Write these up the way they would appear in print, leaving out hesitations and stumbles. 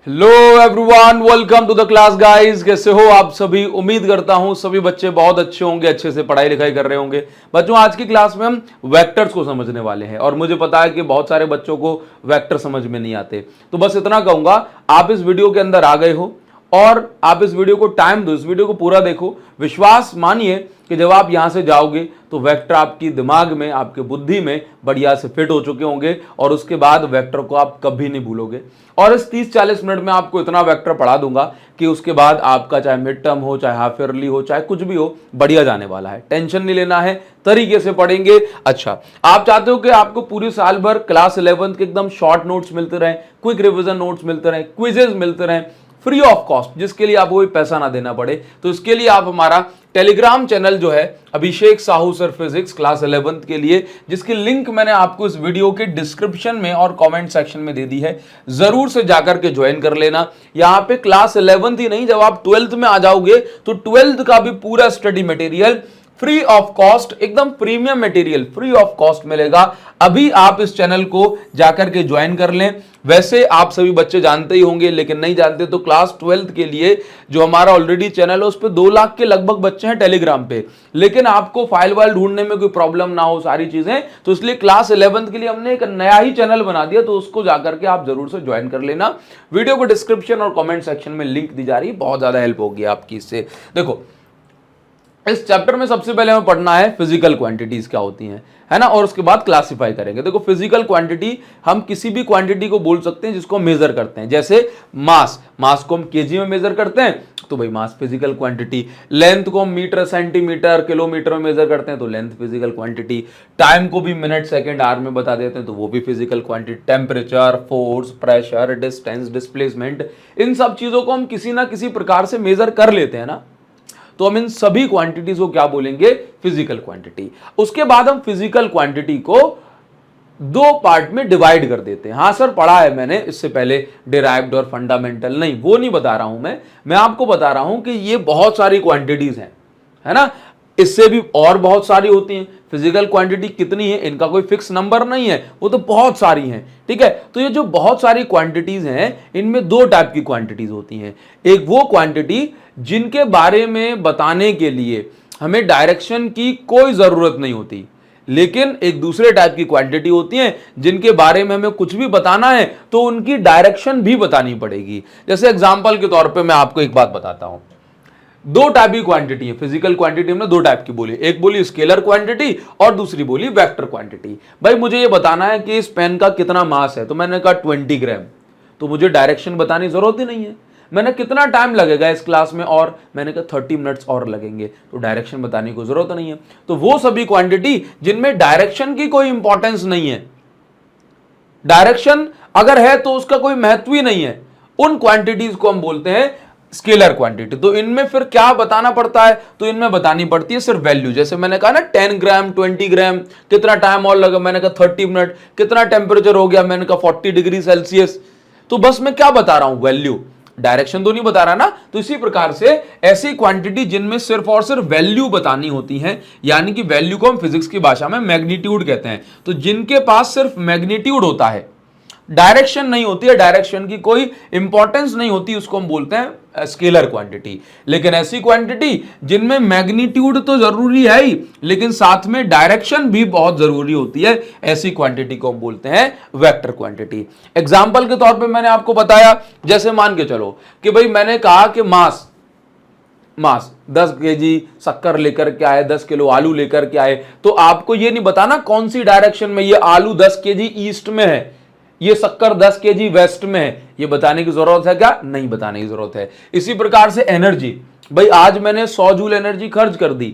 Hello everyone, welcome to the class guys. कैसे हो आप सभी? उम्मीद करता हूं सभी बच्चे बहुत अच्छे होंगे, अच्छे से पढ़ाई लिखाई कर रहे होंगे। बच्चों, आज की क्लास में हम वेक्टर्स को समझने वाले हैं और मुझे पता है कि बहुत सारे बच्चों को वेक्टर समझ में नहीं आते। तो बस इतना कहूंगा, आप इस वीडियो के अंदर आ गए हो और आप इस वीडियो को टाइम दो, इस वीडियो को पूरा देखो। विश्वास मानिए कि जब आप यहां से जाओगे तो वेक्टर आपकी दिमाग में, आपके बुद्धि में बढ़िया से फिट हो चुके होंगे और उसके बाद वेक्टर को आप कभी नहीं भूलोगे। और इस 30-40 मिनट में आपको इतना वेक्टर पढ़ा दूंगा कि उसके बाद आपका चाहे मिड टर्म हो, चाहे हाफ ईयरली हो, चाहे कुछ भी हो, बढ़िया जाने वाला है। टेंशन नहीं लेना है, तरीके से पढ़ेंगे। अच्छा, आप चाहते हो कि आपको पूरी साल भर क्लास 11 के एकदम शॉर्ट नोट्स मिलते रहे, क्विक रिविजन नोट्स मिलते रहे, क्विजेज मिलते रहे फ्री ऑफ कॉस्ट, जिसके लिए आपको कोई पैसा ना देना पड़े। तो इसके लिए आप हमारा टेलीग्राम चैनल जो है अभिषेक साहू सर फिजिक्स क्लास 11 के लिए, जिसकी लिंक मैंने आपको इस वीडियो के डिस्क्रिप्शन में और कमेंट सेक्शन में दे दी है, जरूर से जाकर के ज्वाइन कर लेना। यहां पे क्लास 11 ही नहीं, जब आप 12th में आ जाओगे तो 12th का भी पूरा study material free of cost, एकदम premium material free of cost मिलेगा। अभी आप इस चैनल को जाकर के ज्वाइन कर लें। वैसे आप सभी बच्चे जानते ही होंगे, लेकिन नहीं जानते तो क्लास 12th के लिए जो हमारा ऑलरेडी चैनल है उस पर 2 लाख के लगभग बच्चे हैं टेलीग्राम पे। लेकिन आपको फाइल वाइल ढूंढने में कोई प्रॉब्लम ना हो, सारी चीजें, तो इसलिए क्लास 11th के लिए हमने एक नया ही चैनल बना दिया, तो उसको जाकर के आप जरूर से ज्वाइन कर लेना। वीडियो को डिस्क्रिप्शन और कॉमेंट सेक्शन में लिंक दी जा रही है, बहुत ज्यादा हेल्प होगी आपकी इससे। देखो, इस चैप्टर में सबसे पहले हमें पढ़ना है फिजिकल क्वांटिटीज क्या होती हैं, है ना, और उसके बाद क्लासिफाई करेंगे। देखो, फिजिकल क्वांटिटी, हम किसी भी क्वांटिटी को बोल सकते हैं जिसको हम मेजर करते हैं। जैसे मास को हम केजी में मेजर करते हैं तो भाई मास फिजिकल क्वांटिटी। लेंथ को हम मीटर, सेंटीमीटर, किलोमीटर में मेजर करते हैं तो लेंथ फिजिकल क्वांटिटी। टाइम को भी मिनट, सेकंड, आवर में बता देते हैं तो वो भी physical quantity. Temperature, force, pressure, distance, displacement, इन सब चीजों को हम किसी ना किसी प्रकार से मेजर कर लेते हैं ना, तो हम इन सभी क्वांटिटीज को क्या बोलेंगे? Physical quantity. उसके बाद हम फिजिकल क्वांटिटी को 2 पार्ट में डिवाइड कर देते हैं। हां सर, पढ़ा है मैंने इससे पहले, डिराइव्ड और फंडामेंटल। नहीं, वो नहीं बता रहा हूं मैं आपको बता रहा हूं कि ये बहुत सारी क्वांटिटीज हैं, है ना, इससे भी और बहुत सारी होती हैं। फिजिकल क्वांटिटी कितनी है, इनका कोई फिक्स नंबर नहीं है, वो तो बहुत सारी हैं, ठीक है। तो ये जो बहुत सारी क्वांटिटीज हैं, इनमें 2 टाइप की क्वांटिटीज होती हैं। एक वो क्वांटिटी जिनके बारे में बताने के लिए हमें डायरेक्शन की कोई जरूरत नहीं होती, लेकिन एक दूसरे टाइप की क्वांटिटी होती हैं जिनके बारे में हमें कुछ भी बताना है तो उनकी डायरेक्शन भी बतानी पड़ेगी। जैसे एग्जांपल के तौर पे मैं आपको एक बात बताता हूं। 2 टाइप की क्वांटिटी है फिजिकल क्वांटिटी, हमने 2 टाइप की बोली। एक बोली स्केलर क्वांटिटी और दूसरी बोली वेक्टर क्वांटिटी। भाई, मुझे ये बताना है कि इस पेन का कितना मास है, तो मैंने कहा 20 ग्राम, तो मुझे डायरेक्शन बताने की जरूरत ही नहीं है। मैंने कितना टाइम लगेगा इस क्लास में, और मैंने कहा 30 मिनट्स और लगेंगे, तो डायरेक्शन बताने की जरूरत नहीं है। तो वो सभी क्वांटिटी जिनमें डायरेक्शन की कोई इंपॉर्टेंस नहीं है, डायरेक्शन अगर है तो उसका कोई महत्व ही नहीं है, उन क्वांटिटीज को हम बोलते हैं स्केलर क्वांटिटी। तो इनमें फिर क्या बताना पड़ता है? तो इनमें बतानी पड़ती है सिर्फ वैल्यू। जैसे मैंने कहा ना 10 ग्राम, 20 ग्राम, कितना टाइम और लगा, मैंने कहा 30 मिनट। कितना टेम्परेचर हो गया, मैंने कहा 40 डिग्री सेल्सियस। तो बस मैं क्या बता रहा हूं? वैल्यू, डायरेक्शन तो नहीं बता रहा ना। तो इसी प्रकार से ऐसी क्वांटिटी जिनमें सिर्फ और सिर्फ वैल्यू बतानी होती है, यानी कि वैल्यू को हम फिजिक्स की भाषा में मैग्नीट्यूड कहते हैं। तो जिनके पास सिर्फ मैग्नीट्यूड होता है, डायरेक्शन नहीं होती है, डायरेक्शन की कोई इंपॉर्टेंस नहीं होती, उसको हम बोलते हैं स्केलर क्वांटिटी। लेकिन ऐसी क्वांटिटी जिनमें मैग्नीट्यूड तो जरूरी है ही, लेकिन साथ में डायरेक्शन भी बहुत जरूरी होती है, ऐसी क्वांटिटी को हम बोलते हैं वेक्टर क्वांटिटी। एग्जांपल के तौर पे मैंने आपको बताया, जैसे मान के चलो कि भाई मैंने कहा कि मास 10 केजी शक्कर लेकर के आए, 10 किलो आलू लेकर के आए, तो आपको ये नहीं बताना कौन सी डायरेक्शन में, ये आलू 10 केजी ईस्ट में है, ये शक्कर 10 केजी वेस्ट में है, ये बताने की जरूरत है क्या? नहीं बताने की जरूरत है। इसी प्रकार से एनर्जी, भाई आज मैंने 100 जूल एनर्जी खर्च कर दी,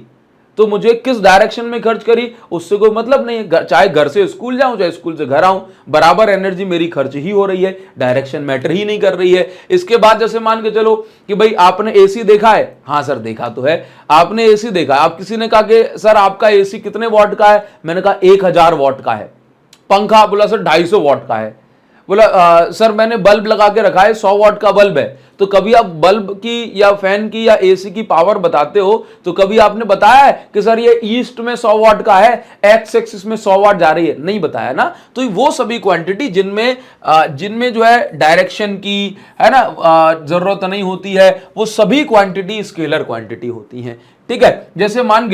तो मुझे किस डायरेक्शन में खर्च करी उससे कोई मतलब नहीं है। चाहे घर से स्कूल जाऊं, चाहे स्कूल से घर आऊं, बराबर एनर्जी मेरी खर्च ही हो रही है, डायरेक्शन मैटर ही नहीं कर रही है। इसके बाद जैसे मान के चलो कि भाई आपने एसी देखा है। हाँ सर, देखा तो है। आपने एसी देखा, आप किसी ने कहा कि सर आपका एसी कितने वॉट का है, मैंने कहा 1000 वॉट का है। पंखा बोला सर 250 वॉट का है। बोला सर मैंने बल्ब लगा के रखा है, 100 वाट का बल्ब है। तो कभी आप बल्ब की या फैन की या एसी की पावर बताते हो तो कभी आपने बताया है कि सर ये ईस्ट में 100 वाट का है, एक्स एक्सिस में 100 वाट जा रही है? नहीं बताया ना। तो वो सभी क्वांटिटी जिनमें जो है डायरेक्शन की है ना जरूरत नहीं होती है, वो सभी क्वांटिटी स्केलर क्वांटिटी होती हैं। ठीक है, जैसे मान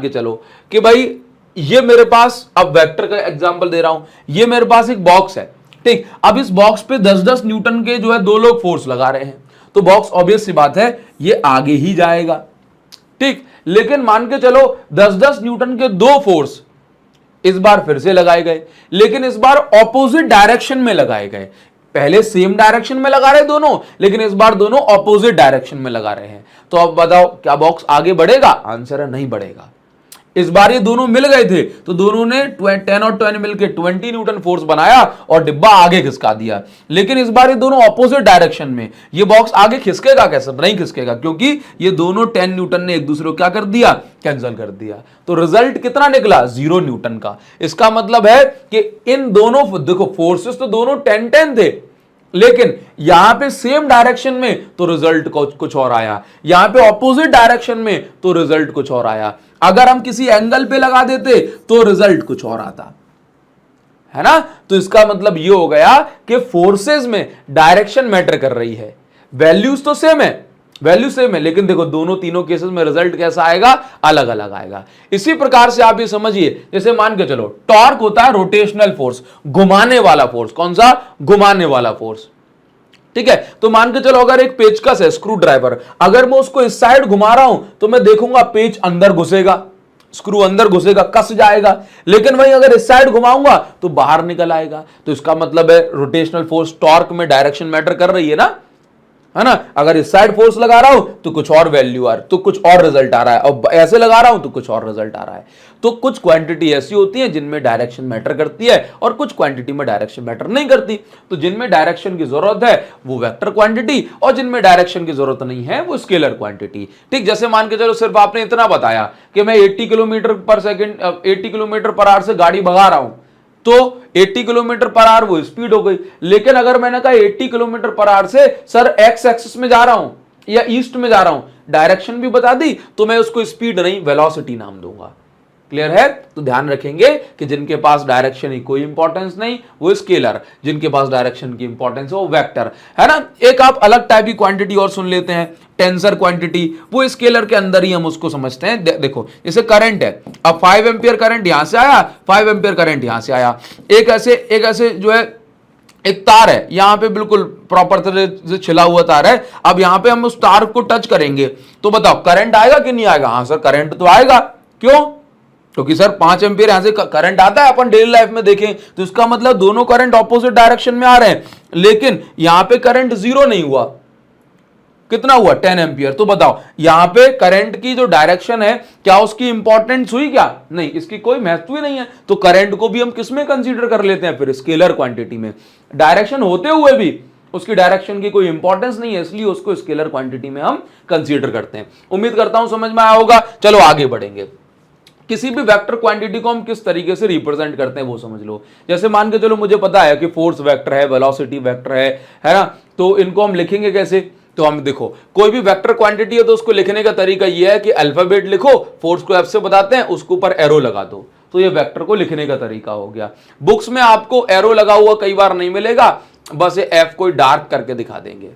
के चलो कि भाई ये मेरे पास, अब वेक्टर का एग्जांपल दे रहा हूं, ये मेरे पास एक बॉक्स है। ठीक, अब इस बॉक्स पे 10-10 न्यूटन के जो है 2 लोग फोर्स लगा रहे हैं, तो बॉक्स ऑब्वियस सी बात है ये आगे ही जाएगा। ठीक, लेकिन मान के चलो 10-10 न्यूटन के 2 फोर्स इस बार फिर से लगाए गए, लेकिन इस बार ऑपोजिट डायरेक्शन में लगाए गए। पहले सेम डायरेक्शन में लगा रहे दोनों, लेकिन इस बार दोनों ऑपोजिट डायरेक्शन में लगा रहे हैं। तो अब बताओ क्या बॉक्स आगे बढ़ेगा? आंसर है नहीं बढ़ेगा। इस बार ये दोनों मिल गए थे तो दोनों ने 10 और 10 मिलकर 20 न्यूटन फोर्स बनाया और डिब्बा आगे खिसका दिया। लेकिन इस बार ये दोनों ऑपोजिट डायरेक्शन में, ये बॉक्स आगे खिसकेगा कैसे? नहीं खिसकेगा, क्योंकि ये दोनों 10 न्यूटन ने एक दूसरे को क्या कर दिया? कैंसिल कर दिया। तो रिजल्ट कितना निकला? 0 न्यूटन का। इसका मतलब है कि इन दोनों, देखो फोर्सेस तो दोनों 10-10 थे, लेकिन यहां पे सेम डायरेक्शन में तो रिजल्ट कुछ और आया, यहां पे ऑपोजिट डायरेक्शन में तो रिजल्ट कुछ और आया। अगर हम किसी एंगल पे लगा देते तो रिजल्ट कुछ और आता, है ना। तो इसका मतलब ये हो गया कि फोर्सेस में डायरेक्शन मैटर कर रही है। वैल्यूज तो सेम है, लेकिन देखो दोनों तीनों केसेस में रिजल्ट कैसा आएगा? अलग अलग आएगा। इसी प्रकार से आप ये समझिए, जैसे मान के चलो टॉर्क होता है रोटेशनल फोर्स, घुमाने वाला फोर्स। कौन सा? घुमाने वाला फोर्स। ठीक है, तो मान के चलो अगर एक पेचकस है, स्क्रू ड्राइवर, अगर मैं उसको इस साइड घुमा रहा हूं तो मैं देखूंगा पेच अंदर घुसेगा, स्क्रू अंदर घुसेगा, कस जाएगा। लेकिन वहीं अगर इस साइड घुमाऊंगा तो बाहर निकल आएगा। तो इसका मतलब है रोटेशनल फोर्स टॉर्क में डायरेक्शन मैटर कर रही है ना, है ना। अगर इस साइड फोर्स लगा रहा हूं तो कुछ और वैल्यू आ रही, तो कुछ और रिजल्ट आ रहा है, और ऐसे लगा रहा हूं तो कुछ और रिजल्ट आ रहा है। तो कुछ क्वांटिटी ऐसी होती है जिनमें डायरेक्शन मैटर करती है और कुछ क्वांटिटी में डायरेक्शन मैटर नहीं करती। तो जिनमें डायरेक्शन की जरूरत है वो वेक्टर क्वांटिटी, और जिनमें डायरेक्शन की जरूरत नहीं है वो स्केलर क्वांटिटी। ठीक, जैसे मान के चलो सिर्फ आपने इतना बताया कि मैं 80 किलोमीटर पर सेकेंड 80 किलोमीटर पर आवर से गाड़ी भगा रहा हूं, तो 80 किलोमीटर पर आवर वो स्पीड हो गई। लेकिन अगर मैंने कहा 80 किलोमीटर पर आवर से सर एक्स एक्सिस में जा रहा हूं या ईस्ट में जा रहा हूं, डायरेक्शन भी बता दी, तो मैं उसको स्पीड नहीं वेलोसिटी नाम दूंगा। क्लियर है? तो ध्यान रखेंगे कि जिनके पास डायरेक्शन की कोई इंपॉर्टेंस नहीं वो स्केलर, जिनके पास डायरेक्शन की इंपॉर्टेंस है वो वेक्टर, है ना। एक आप अलग टाइप की क्वांटिटी और सुन लेते हैं, टेंसर क्वांटिटी। वो स्केलर के अंदर ही हम उसको समझते हैं। देखो जैसे करंट है, अब 5 एम्पियर करंट यहां से आया, 5 एम्पियर करंट यहां से आया। एक ऐसे जो है एक तार है, यहां पे बिल्कुल प्रॉपर तरह से छिला हुआ तार है। अब यहां पे हम उस तार को टच करेंगे तो बताओ करंट आएगा कि नहीं आएगा? हाँ सर करंट तो आएगा। क्यों? क्योंकि सर 5 एम्पियर यहां से करंट आता है, अपन डेली लाइफ में देखें तो इसका मतलब दोनों करंट ऑपोजिट डायरेक्शन में आ रहे हैं। लेकिन यहां पे करंट 0 नहीं हुआ, कितना हुआ? 10 एम्पियर। तो बताओ यहां पे करंट की जो डायरेक्शन है क्या उसकी इंपॉर्टेंस हुई क्या? नहीं, इसकी कोई महत्व ही नहीं है। तो करंट को भी हम किस में कंसीडर कर लेते हैं? फिर स्केलर क्वांटिटी में। डायरेक्शन होते हुए भी उसकी डायरेक्शन की कोई इंपॉर्टेंस नहीं है, इसलिए उसको स्केलर क्वांटिटी में हम कंसीडर करते हैं। उम्मीद करता हूं समझ में आया होगा। चलो आगे बढ़ेंगे। किसी भी वेक्टर क्वांटिटी को हम किस तरीके से रिप्रेजेंट करते हैं वो समझ लो। जैसे मान के चलो मुझे पता है कि फोर्स वेक्टर है, वेलोसिटी वेक्टर है ना। तो इनको हम लिखेंगे कैसे? तो हम देखो कोई भी वेक्टर क्वांटिटी है तो उसको लिखने का तरीका यह है कि अल्फाबेट लिखो, फोर्स को एफ से बताते हैं, उसके ऊपर एरो लगा दो, तो ये वेक्टर को लिखने का तरीका हो गया। बुक्स में आपको एरो लगा हुआ कई बार नहीं मिलेगा, बस ये एफ को डार्क करके दिखा देंगे।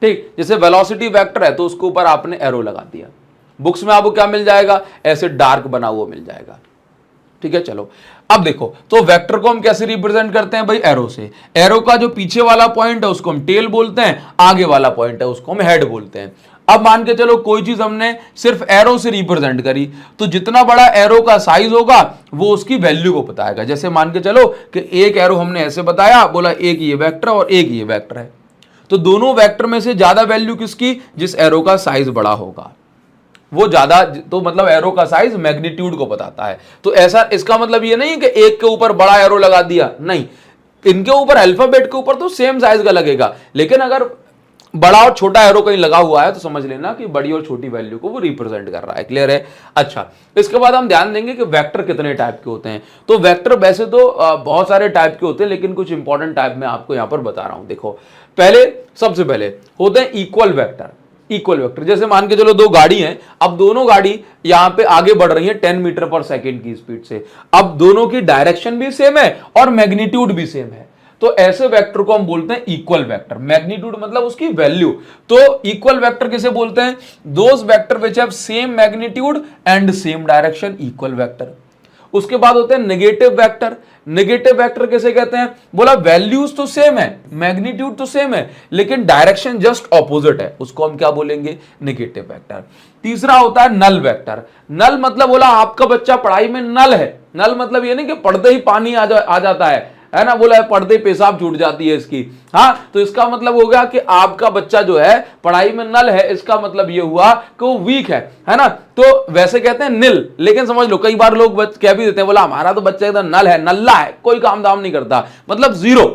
ठीक, जैसे वेलोसिटी वेक्टर है तो उसके ऊपर आपने एरो लगा दिया। बुक्स में आपको क्या मिल जाएगा? ऐसे डार्क बना हुआ मिल जाएगा। ठीक है, चलो अब देखो तो वेक्टर को हम कैसे रिप्रेजेंट करते हैं भाई? एरो से। एरो का जो पीछे वाला पॉइंट है उसको हम टेल बोलते हैं, आगे वाला पॉइंट है उसको हम हेड बोलते हैं। अब मान के चलो कोई चीज हमने सिर्फ एरो से रिप्रेजेंट करी तो जितना बड़ा एरो का साइज होगा वो उसकी वैल्यू को बताएगा। जैसे मान के चलो कि एक एरो हमने ऐसे बताया, बोला एक ये वेक्टर और एक ये वेक्टर है, तो दोनों वेक्टर में से ज्यादा वैल्यू किसकी? जिस एरो का साइज बड़ा होगा वो ज्यादा, तो मतलब एरो का साइज मैग्नीट्यूड को बताता है। तो ऐसा, इसका मतलब ये नहीं कि एक के ऊपर बड़ा एरो लगा दिया, नहीं, इनके ऊपर अल्फाबेट के ऊपर तो सेम साइज का लगेगा, लेकिन अगर बड़ा और छोटा एरो कहीं लगा हुआ है तो समझ लेना कि बड़ी और छोटी वैल्यू को वो रिप्रेजेंट कर रहा है। क्लियर है? अच्छा, इसके बाद हम ध्यान देंगे कि वेक्टर कितने टाइप के होते हैं। तो वेक्टर वैसे तो बहुत सारे टाइप के होते हैं, लेकिन कुछ इंपॉर्टेंट टाइप मैं आपको यहां पर बता रहा हूं। देखो, पहले सबसे पहले होते हैं इक्वल वेक्टर। इक्वल वेक्टर जैसे मान के चलो दो गाड़ी हैं, अब दोनों गाड़ी यहां पे आगे बढ़ रही है 10 मीटर पर सेकेंड की स्पीड से। अब दोनों की डायरेक्शन भी सेम है और मैग्नीट्यूड भी सेम है, तो ऐसे वेक्टर को हम बोलते हैं इक्वल वेक्टर। मैग्नीट्यूड मतलब उसकी वैल्यू। तो इक्वल वेक्टर किसे बोलते हैं? Those vector which have same magnitude and same direction, equal vector. उसके बाद होते हैं नेगेटिव वेक्टर। नेगेटिव वेक्टर किसे कहते हैं? बोला वैल्यूज तो सेम है, मैग्नीट्यूड तो सेम है, लेकिन डायरेक्शन जस्ट ऑपोजिट है, उसको हम क्या बोलेंगे? Negative vector. तीसरा होता है नल वेक्टर। नल मतलब बोला आपका बच्चा पढ़ाई में नल है। नल मतलब ये नहीं कि पढ़ते ही पानी आ जाता है ना, बोला पढ़ते पेशाब छूट जाती है इसकी। हाँ, तो इसका मतलब हो गया कि आपका बच्चा जो है पढ़ाई में नल है, इसका मतलब ये हुआ कि वो वीक है ना। तो वैसे कहते हैं नील, लेकिन समझ लो कई बार लोग कह भी देते हैं, बोला हमारा तो बच्चा एकदम नल है, नल्ला है, कोई काम धाम नहीं करता, मतलब जीरो।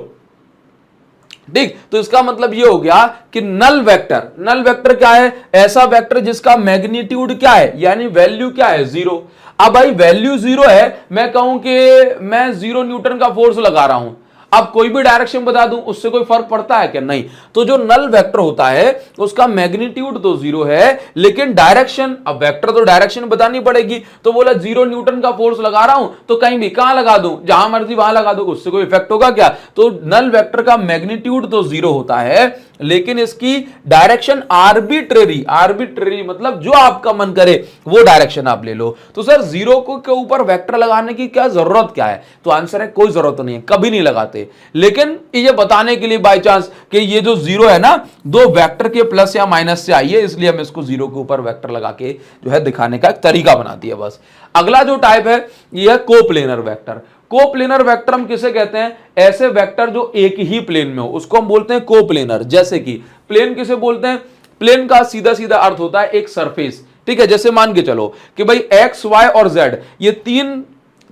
ठीक, तो इसका मतलब ये हो गया कि नल वेक्टर। नल वेक्टर क्या है? ऐसा वेक्टर जिसका मैग्नीट्यूड क्या है, यानी वैल्यू क्या है? जीरो। अब भाई वैल्यू जीरो है, मैं कहूं कि मैं 0 न्यूटन का फोर्स लगा रहा हूं, अब कोई भी डायरेक्शन बता दूं, उससे कोई फर्क पड़ता है क्या? नहीं। तो जो नल वेक्टर होता है उसका मैग्नीट्यूड तो जीरो है, लेकिन डायरेक्शन, अब वेक्टर तो डायरेक्शन बतानी पड़ेगी, तो बोला 0 न्यूटन का फोर्स लगा रहा हूं तो कहीं भी कहां लगा दूं, जहां मर्जी वहां लगा दूं, उससे कोई इफेक्ट होगा क्या? तो नल वेक्टर का मैग्नीट्यूड तो जीरो होता है, लेकिन इसकी डायरेक्शन आर्बिट्रेरी मतलब जो आपका मन करे वो डायरेक्शन आप ले लो। तो सर जीरो को के ऊपर वेक्टर लगाने की क्या जरूरत क्या है? तो आंसर है कोई जरूरत नहीं है, कभी नहीं लगाते। लेकिन ये बताने के लिए बाय चांस कि ये जो जीरो है ना, दो वेक्टर के प्लस या माइनस से आई है, इसलिए हम इसको जीरो के ऊपर वेक्टर लगा के जो है दिखाने का एक तरीका बना दिया बस। अगला जो टाइप है ये है कोप्लेनर वेक्टर। कोप्लेनर वेक्टर हम किसे कहते हैं? ऐसे वेक्टर जो एक ही प्लेन में हो उसको हम बोलते हैं कोप्लेनर। जैसे कि प्लेन किसे बोलते हैं? प्लेन का सीधा सीधा अर्थ होता है एक सरफेस। ठीक है, जैसे मान के चलो कि भाई एक्स वाई और जेड ये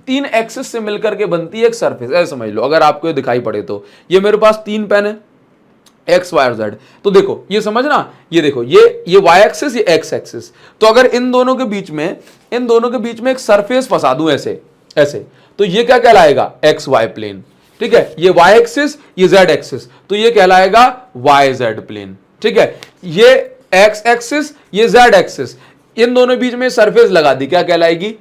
तीन एक्सिस से मिलकर के बनती है एक सरफेस, ऐसे समझ लो। अगर आपको ये दिखाई पड़े तो ये मेरे पास 3 पेन है, एक्स वाई और जेड। तो देखो ये समझना, ये देखो ये वाई एक्सिस, ये एक्स एक्सिस। तो अगर इन दोनों के बीच में एक सरफेस फंसा दूं ऐसे ऐसे, तो ये क्या कहलाएगा? X y plane. ठीक है, ये वाई एक्सिस, ये जेड एक्सिस, तो ये कहलाएगा वाई जेड प्लेन। ठीक है, ये एक्स एक्सिस, ये जेड एक्सिस, इन दोनों बीच में सरफेस लगा दी, क्या कहलाएगी?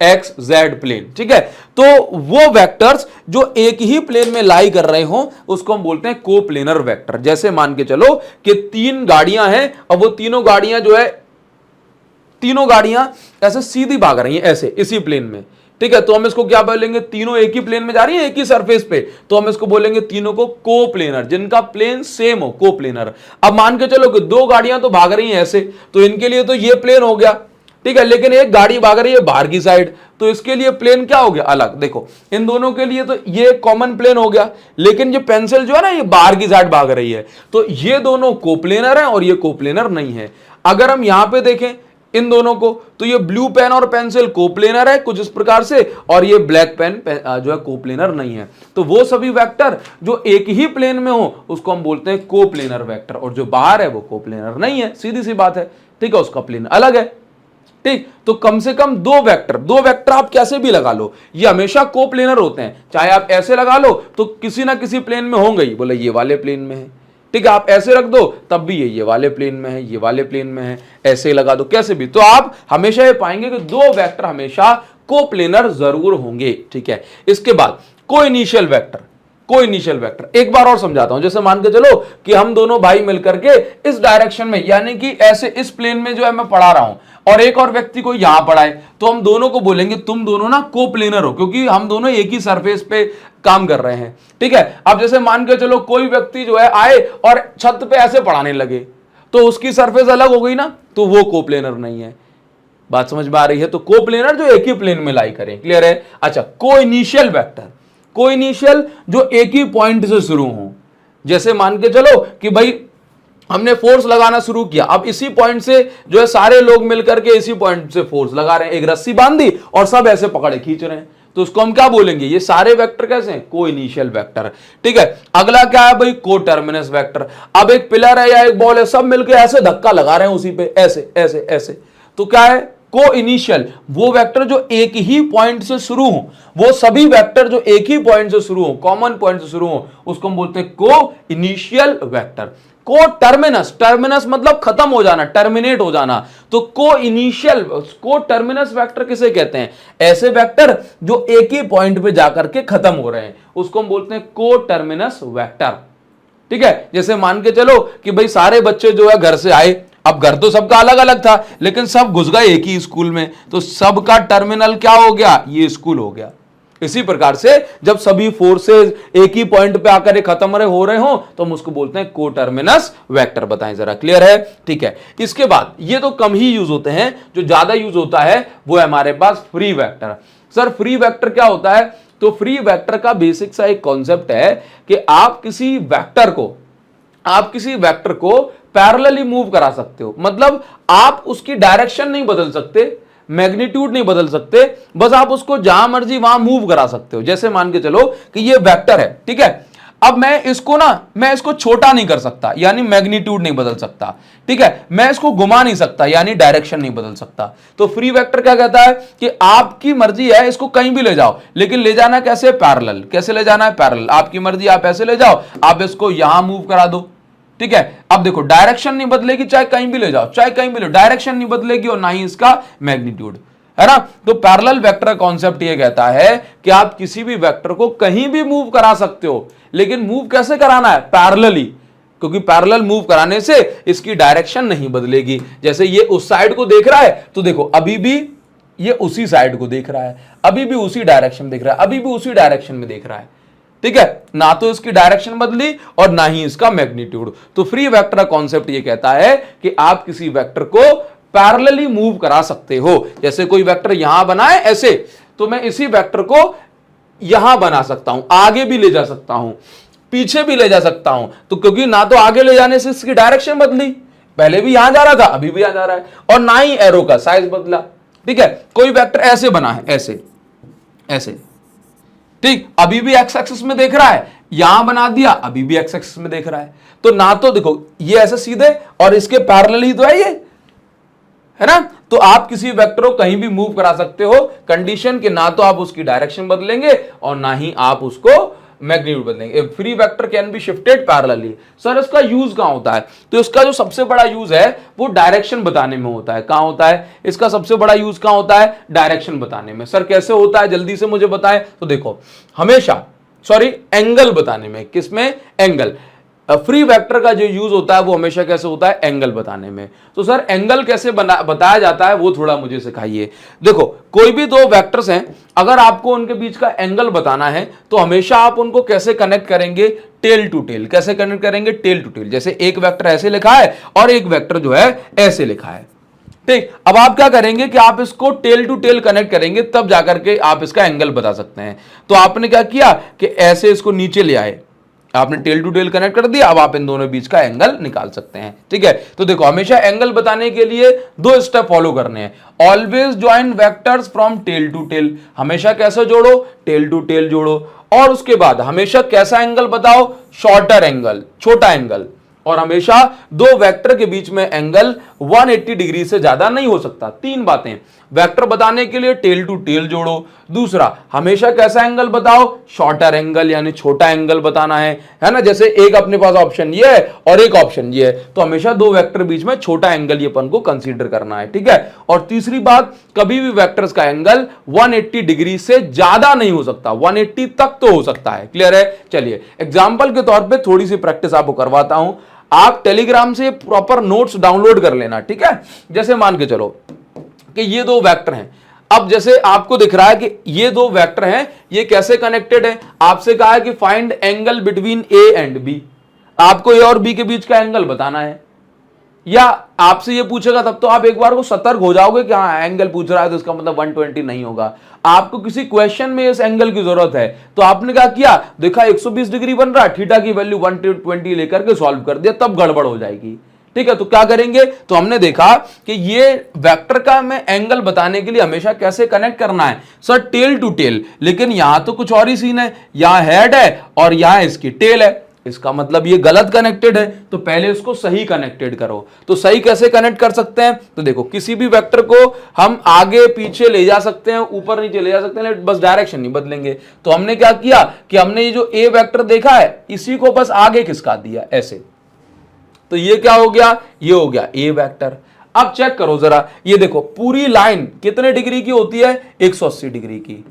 X z plane. ठीक है, तो वो वेक्टर्स जो एक ही प्लेन में लाई कर रहे हो उसको हम बोलते हैं कोप्लेनर वेक्टर। जैसे मान के चलो कि 3 गाड़ियां हैं और वो तीनों गाड़ियां ऐसे सीधी भाग रही हैं ऐसे इसी प्लेन में। ठीक है, तो हम इसको क्या बोलेंगे? तीनों एक ही प्लेन में जा रही हैं, एक ही सरफेस पे, तो हम इसको बोलेंगे तीनों को कोप्लेनर, जिनका प्लेन सेम हो, कोप्लेनर। अब मान के चलो कि 2 गाड़ियां तो भाग रही हैं ऐसे, तो इनके लिए तो ये प्लेन हो गया। ठीक है, लेकिन एक गाड़ी भाग रही है बाहर की साइड, तो इसके लिए प्लेन क्या हो गया? अलग। देखो इन दोनों के लिए तो ये कॉमन प्लेन हो गया, लेकिन ये पेंसिल जो है ना ये बाहर की साइड भाग रही है, तो ये दोनों कोप्लेनर है और ये कोप्लेनर नहीं है। अगर हम यहां पे देखें इन दोनों को, तो ये ब्लू पेन और पेंसिल कोप्लेनर है कुछ इस प्रकार से, और ये ब्लैक पेन जो है कोप्लेनर नहीं है। तो वो सभी वेक्टर जो एक ही प्लेन में हो उसको हम बोलते हैं कोप्लेनर वेक्टर, और जो बाहर है वो कोप्लेनर नहीं है, सीधी सी बात है। ठीक है, उसका प्लेन अलग है। ठीक, तो कम से कम दो वेक्टर आप कैसे भी लगा लो, ये हमेशा कोप्लेनर होते हैं। चाहे आप ऐसे लगा लो तो किसी ना किसी प्लेन में होंगे ही, बोले ये वाले प्लेन में है। ठीक है, आप ऐसे रख दो तब भी ये वाले प्लेन में है, ये वाले प्लेन में है, ऐसे लगा दो कैसे भी, तो आप हमेशा ये पाएंगे कि दो वेक्टर हमेशा कोप्लेनर जरूर होंगे। ठीक है, इसके बाद कोइनिशियल वेक्टर एक बार और समझाता हूं। जैसे मान के चलो कि हम दोनों भाई मिलकर के इस डायरेक्शन में, यानी कि ऐसे इस प्लेन में जो है मैं पढ़ा रहा हूं, और एक और व्यक्ति को यहां पढ़ाए, तो हम दोनों को बोलेंगे तुम दोनों ना कोप्लेनर हो, क्योंकि हम दोनों एक ही सरफेस पे काम कर रहे हैं। ठीक है, अब जैसे मान के चलो कोई व्यक्ति जो है आए और छत पे ऐसे पढ़ाने लगे, तो उसकी सरफेस अलग हो गई ना, तो वो कोप्लेनर नहीं है। बात समझ में आ रही है? तो कोप्लेनर जो एक ही प्लेन में लाई करें। क्लियर है? अच्छा, कोइनिशियल जो एक ही पॉइंट से शुरू हो, जैसे मान के चलो कि भाई हमने फोर्स लगाना शुरू किया, अब इसी पॉइंट से जो है सारे लोग मिलकर के इसी पॉइंट से फोर्स लगा रहे हैं, एक रस्सी बांधी और सब ऐसे पकड़े खींच रहे हैं, तो उसको हम क्या बोलेंगे, ये सारे वेक्टर कैसे हैं, को इनिशियल वेक्टर। ठीक है, अगला क्या है भाई, को टर्मिनस वेक्टर। अब एक पिलर है या एक बॉल है, सब मिलकर ऐसे धक्का लगा रहे हैं उसी पे, ऐसे ऐसे ऐसे, तो क्या है, को इनिशियल। वो वेक्टर जो एक ही पॉइंट से शुरू हो, वो सभी वेक्टर जो एक ही पॉइंट से शुरू हो, कॉमन पॉइंट से शुरू हो, उसको हम बोलते हैं को इनिशियल वेक्टर। को टर्मिनस, टर्मिनस मतलब खत्म हो जाना, टर्मिनेट हो जाना, तो को इनिशियल, को टर्मिनस वेक्टर किसे कहते हैं, ऐसे वेक्टर जो एक ही पॉइंट पे जाकर के खत्म हो रहे हैं, उसको हम बोलते हैं को टर्मिनस वेक्टर। ठीक है, जैसे मान के चलो कि भाई सारे बच्चे जो है घर से आए, अब घर तो सबका अलग अलग था, लेकिन सब घुस गए एक ही स्कूल में, तो सबका टर्मिनल क्या हो गया, ये स्कूल हो गया। इसी प्रकार से जब सभी फोर्सेस एक ही पॉइंट पे आकर खत्म हो रहे हो, तो हम उसको बोलते हैं को टर्मिनस वेक्टर। बताएं जरा, क्लियर है? ठीक है, इसके बाद ये तो कम ही यूज होते हैं, जो ज्यादा यूज होता है वो है हमारे पास free vector. Sir free vector क्या होता है? तो फ्री वेक्टर का बेसिक सा एक कॉन्सेप्ट है कि आप किसी वेक्टर को पैरेलली मूव करा सकते हो, मतलब आप उसकी डायरेक्शन नहीं बदल सकते, मैग्नीट्यूड नहीं बदल सकते, बस आप उसको जहां मर्जी वहां मूव करा सकते हो। जैसे मान के चलो कि ये वेक्टर है, ठीक है, अब मैं इसको छोटा नहीं कर सकता, यानी मैग्नीट्यूड नहीं बदल सकता, ठीक है, मैं इसको घुमा नहीं सकता, यानी डायरेक्शन नहीं बदल सकता। तो फ्री वेक्टर क्या कहता है कि आपकी मर्जी है, इसको कहीं भी ले जाओ, लेकिन ले जाना कैसे, पैरेलल। कैसे ले जाना है, पैरेलल। आपकी मर्जी, आप ऐसे ले जाओ, आप इसको यहां मूव करा दो, ठीक है। अब देखो डायरेक्शन नहीं बदलेगी, चाहे कहीं भी ले जाओ, चाहे कहीं भी ले, डायरेक्शन नहीं बदलेगी और ना ही इसका मैग्नीट्यूड, है ना। तो पैरेलल वेक्टर का कॉन्सेप्ट ये कहता है कि आप किसी भी वेक्टर को कहीं भी मूव करा सकते हो, लेकिन मूव कैसे कराना है, पैरेलली, क्योंकि पैरेलल मूव कराने से इसकी डायरेक्शन नहीं बदलेगी। जैसे ये उस साइड को देख रहा है, तो देखो अभी भी ये उसी साइड को देख रहा है, अभी भी उसी डायरेक्शन देख रहा है, अभी भी उसी डायरेक्शन में देख रहा है, ठीक है, ना तो इसकी डायरेक्शन बदली और ना ही इसका मैग्नीट्यूड। तो फ्री वेक्टर का कॉन्सेप्ट ये कहता है कि आप किसी वेक्टर को पैरेलली मूव करा सकते हो। जैसे कोई वेक्टर यहां बना है ऐसे, तो मैं इसी वेक्टर को यहां बना सकता हूं, आगे भी ले जा सकता हूं, पीछे भी ले जा सकता हूं। तो क्योंकि ना तो आगे ले जाने से इसकी डायरेक्शन बदली, पहले भी यहां जा रहा था, अभी भी यहां जा रहा है, और ना ही एरो का साइज बदला, ठीक है। कोई वेक्टर ऐसे बना है, ऐसे ऐसे, ठीक, अभी भी एक्स एक्सिस में देख रहा है, यहां बना दिया, अभी भी एक्स एक्सिस में देख रहा है। तो ना तो देखो ये ऐसे सीधे और इसके पैरेलल ही तो है ये, है ना। तो आप किसी वेक्टर को कहीं भी मूव करा सकते हो, कंडीशन कि ना तो आप उसकी डायरेक्शन बदलेंगे और ना ही आप उसको मैग्नीट्यूड बदलेंगे। Free vector can be shifted parallelly. Sir इसका यूज कहां होता है? तो इसका जो सबसे बड़ा यूज है वो डायरेक्शन बताने में होता है। कहां होता है इसका सबसे बड़ा यूज? कहां होता है? डायरेक्शन बताने में। सर कैसे होता है, जल्दी से मुझे बताएं। तो देखो हमेशा, एंगल बताने में। किसमें? एंगल। फ्री वेक्टर का जो यूज होता है वो हमेशा कैसे होता है? एंगल बताने में। तो सर एंगल कैसे बताया जाता है वो थोड़ा मुझे सिखाइए। देखो कोई भी दो वेक्टर्स हैं, अगर आपको उनके बीच का एंगल बताना है तो हमेशा आप उनको कैसे कनेक्ट करेंगे? Tail to tail. कैसे कनेक्ट करेंगे? Tail to tail. जैसे एक वेक्टर ऐसे लिखा है और एक वेक्टर जो है ऐसे लिखा है, ठीक। अब आप क्या करेंगे कि आप इसको टेल टू टेल कनेक्ट करेंगे, तब जाकर के आप इसका एंगल बता सकते हैं। तो आपने क्या किया कि ऐसे इसको नीचे ले आए, आपने टेल टू टेल कनेक्ट कर दिया, अब आप इन दोनों बीच का एंगल निकाल सकते हैं, ठीक है। तो देखो हमेशा एंगल बताने के लिए दो स्टेप फॉलो करने हैं। Always join vectors from tail to tail. हमेशा कैसे जोड़ो? टेल टू टेल जोड़ो। और उसके बाद हमेशा कैसा एंगल बताओ? शॉर्टर एंगल, छोटा एंगल। और हमेशा दो वेक्टर के बीच में एंगल 180 डिग्री से ज्यादा नहीं हो सकता। तीन बातें वेक्टर बताने के लिए, टेल टू टेल जोड़ो। दूसरा, हमेशा कैसा एंगल बताओ? शॉर्टर एंगल, यानी छोटा एंगल बताना है ना। जैसे एक अपने पास ऑप्शन ये है और एक ऑप्शन ये है, तो हमेशा दो वेक्टर बीच में छोटा एंगल ये अपन को कंसीडर करना है, ठीक है। और तीसरी बात, कभी भी वेक्टर्स का एंगल 180 डिग्री से ज्यादा नहीं हो सकता, 180 तक तो हो सकता है। क्लियर है? चलिए एग्जाम्पल के तौर पर थोड़ी सी प्रैक्टिस आपको करवाता हूं। आप टेलीग्राम से प्रॉपर नोट्स डाउनलोड कर लेना, ठीक है। जैसे मान के चलो कि ये दो वेक्टर हैं, अब जैसे आपको दिख रहा है कि ये दो वेक्टर हैं, ये कैसे कनेक्टेड है? आपसे कहा है कि find angle between A and B. आपको ए और बी के बीच का एंगल बताना है, या आपसे ये पूछेगा तब तो आप एक बार को सतर्क हो जाओगे कि हाँ एंगल पूछ रहा है तो इसका मतलब 120 नहीं होगा। आपको किसी क्वेश्चन में इस एंगल की जरूरत है, तो आपने क्या किया? देखा 120 डिग्री बन रहा है, थीटा की वैल्यू 120 लेकर के सॉल्व कर दिया, तब गड़बड़ हो जाएगी। ठीक है, तो क्या करेंगे, तो हमने देखा कि ये वेक्टर का मैं एंगल बताने के लिए हमेशा कैसे कनेक्ट करना है सर, टेल टू टेल। लेकिन यहां तो कुछ और ही सीन है, यहां हेड है और यहां इसकी टेल है, इसका मतलब ये गलत कनेक्टेड है। तो पहले इसको सही कनेक्टेड करो। तो सही कैसे कनेक्ट कर सकते हैं, तो देखो किसी भी वेक्टर को हम आगे पीछे ले जा सकते हैं, ऊपर नीचे ले जा सकते हैं, बस डायरेक्शन नहीं बदलेंगे। तो हमने क्या किया कि हमने ये जो ए वेक्टर देखा है इसी को बस आगे खिसका दिया ऐसे, तो ये क्या हो गया, ये हो गया ए वेक्टर। अब चेक करो जरा, ये देखो पूरी लाइन कितने डिग्री की होती है, 180 डिग्री की।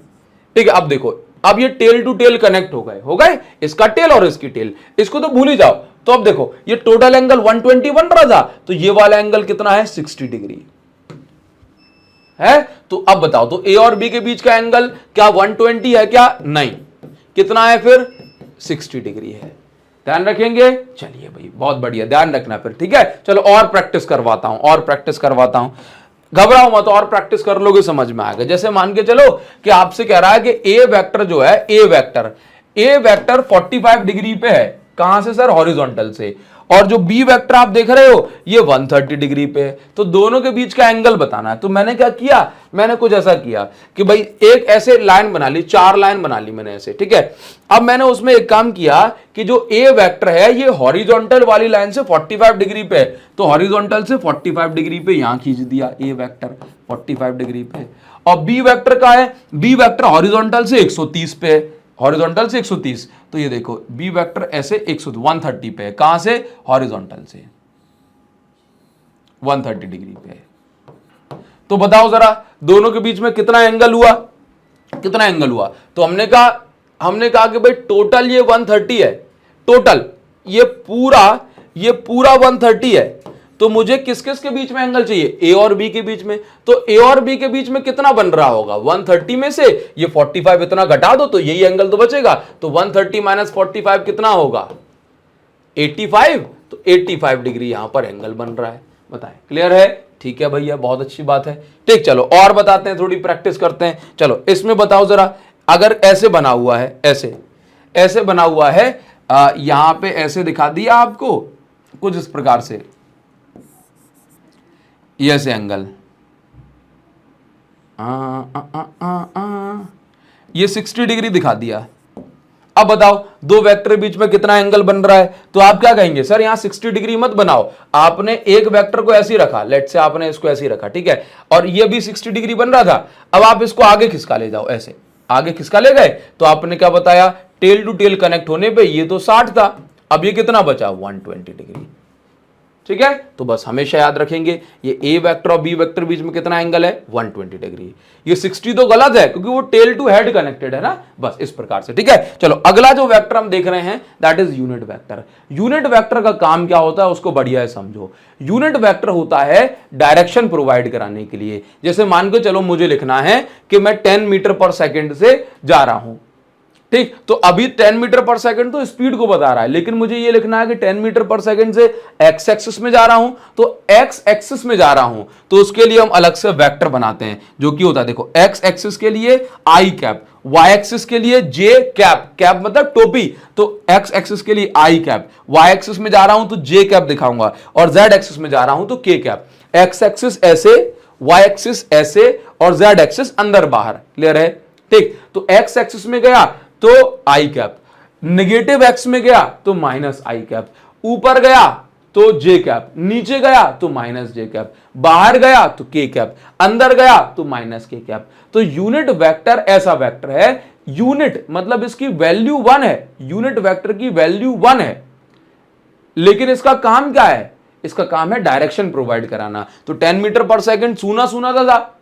ठीक है, अब देखो, अब ये टेल टू टेल कनेक्ट हो गए, इसका टेल और इसकी टेल, इसको तो भूल ही जाओ। तो अब देखो ये टोटल एंगल 120 बन रहा था, तो ये वाला एंगल कितना है, 60 डिग्री है। तो अब बताओ, तो ए और बी के बीच का एंगल क्या 120 है क्या, नहीं, कितना है फिर, 60 डिग्री है। ध्यान रखेंगे, चलिए भाई बहुत बढ़िया, ध्यान रखना फिर, ठीक है। चलो और प्रैक्टिस करवाता हूं, घबराओ मत, और प्रैक्टिस कर लोगे समझ में आएगा। जैसे मान के चलो कि आपसे कह रहा है कि ए वेक्टर जो है, ए वेक्टर 45 डिग्री पे है, कहां से सर, हॉरिजॉन्टल से, और जो बी वेक्टर आप देख रहे हो ये 130 डिग्री पे है। तो दोनों के बीच का एंगल बताना है। तो मैंने क्या किया, मैंने कुछ ऐसा किया कि भाई एक ऐसे लाइन बना ली, 4 लाइन बना ली मैंने ऐसे, ठीक है। अब मैंने उसमें एक काम किया कि जो ए वेक्टर है ये हॉरिजॉन्टल वाली लाइन से 45 डिग्री पे है, तो हॉरिजॉन्टल से 45 डिग्री पे यहां खींच दिया ए वेक्टर 45 डिग्री पे। और बी वेक्टर का है, बी वेक्टर हॉरिजॉन्टल से 130 पे है, हॉरिजॉन्टल से 130, तो ये देखो बी वेक्टर ऐसे 130 पे है, कहां से, हॉरिजॉन्टल से 130 डिग्री पे है। तो बताओ जरा दोनों के बीच में कितना एंगल हुआ, तो हमने कहा कि भाई टोटल ये 130 है, टोटल ये पूरा 130 है। तो मुझे किस किस के बीच में एंगल चाहिए, ए और बी के बीच में। तो ए और बी के बीच में कितना बन रहा होगा, 130 में से ये 45 इतना घटा दो तो यही एंगल तो बचेगा। तो 130 माइनस 45 कितना होगा, 85। तो 85 डिग्री यहां पर एंगल बन रहा है। बताएं, क्लियर है, ठीक है भैया, बहुत अच्छी बात है। ठीक, चलो और बताते हैं, थोड़ी प्रैक्टिस करते हैं। चलो इसमें बताओ जरा, अगर ऐसे बना हुआ है, ऐसे बना हुआ है, यहां पे ऐसे दिखा दिया आपको कुछ इस प्रकार से, ये ऐसे एंगल, ये 60 डिग्री दिखा दिया। अब बताओ दो वेक्टर के बीच में कितना एंगल बन रहा है। तो आप क्या कहेंगे, सर यहां 60 डिग्री मत बनाओ, आपने एक वेक्टर को ऐसे ही रखा, लेट से आपने इसको ऐसे ही रखा, ठीक है, और ये भी 60 डिग्री बन रहा था। अब आप इसको आगे खिसका ले जाओ, ऐसे आगे खिसका ले गए, तो आपने क्या बताया, टेल टू टेल कनेक्ट होने पे ये तो 60 था, अब ये कितना बचा, 120 डिग्री। ठीक है, तो बस हमेशा याद रखेंगे ये ए वेक्टर और बी वेक्टर बीच में कितना एंगल है, 120 डिग्री। ये 60 तो गलत है क्योंकि वो टेल टू हेड कनेक्टेड है ना, बस इस प्रकार से। ठीक है, चलो अगला जो वेक्टर हम देख रहे हैं that is unit vector. Unit vector का काम क्या होता है उसको बढ़िया है समझो। यूनिट वेक्टर होता है डायरेक्शन प्रोवाइड कराने के लिए। जैसे मान के चलो मुझे लिखना है कि मैं 10 मीटर पर सेकेंड से जा रहा हूं, ठीक, तो अभी 10 मीटर पर सेकंड तो स्पीड को बता रहा है, लेकिन मुझे ये लिखना है कि 10 मीटर पर सेकंड से एक्स एक्सिस में जा रहा हूं, तो एक्स एक्सिस में जा रहा हूं, तो उसके लिए हम अलग से वेक्टर बनाते हैं जो कि होता है, देखो एक्स एक्सिस के लिए आई कैप, वाई एक्सिस के लिए जे कैप, कैप मतलब टोपी, तो एक्स एक्सिस के लिए आई कैप, वाई एक्सिस में जा रहा हूं तो जे कैप दिखाऊंगा, और जेड एक्सिस में जा रहा हूं तो के कैप। एक्स एक्सिस ऐसे, वाई एक्सिस ऐसे, और जेड एक्सिस अंदर बाहर। क्लियर है, ठीक, तो एक्स एक्सिस में गया तो आई कैप, नेगेटिव एक्स में गया तो माइनस आई कैप, ऊपर गया तो जे कैप, नीचे गया तो माइनस जे कैप, बाहर गया तो के कैप, अंदर गया तो माइनस के कैप। तो यूनिट वेक्टर ऐसा वेक्टर है, यूनिट मतलब इसकी वैल्यू 1 है, यूनिट वेक्टर की वैल्यू 1 है, लेकिन इसका काम क्या है, इसका काम है डायरेक्शन प्रोवाइड कराना। तो 10 मीटर पर सेकंड सूना सूना था,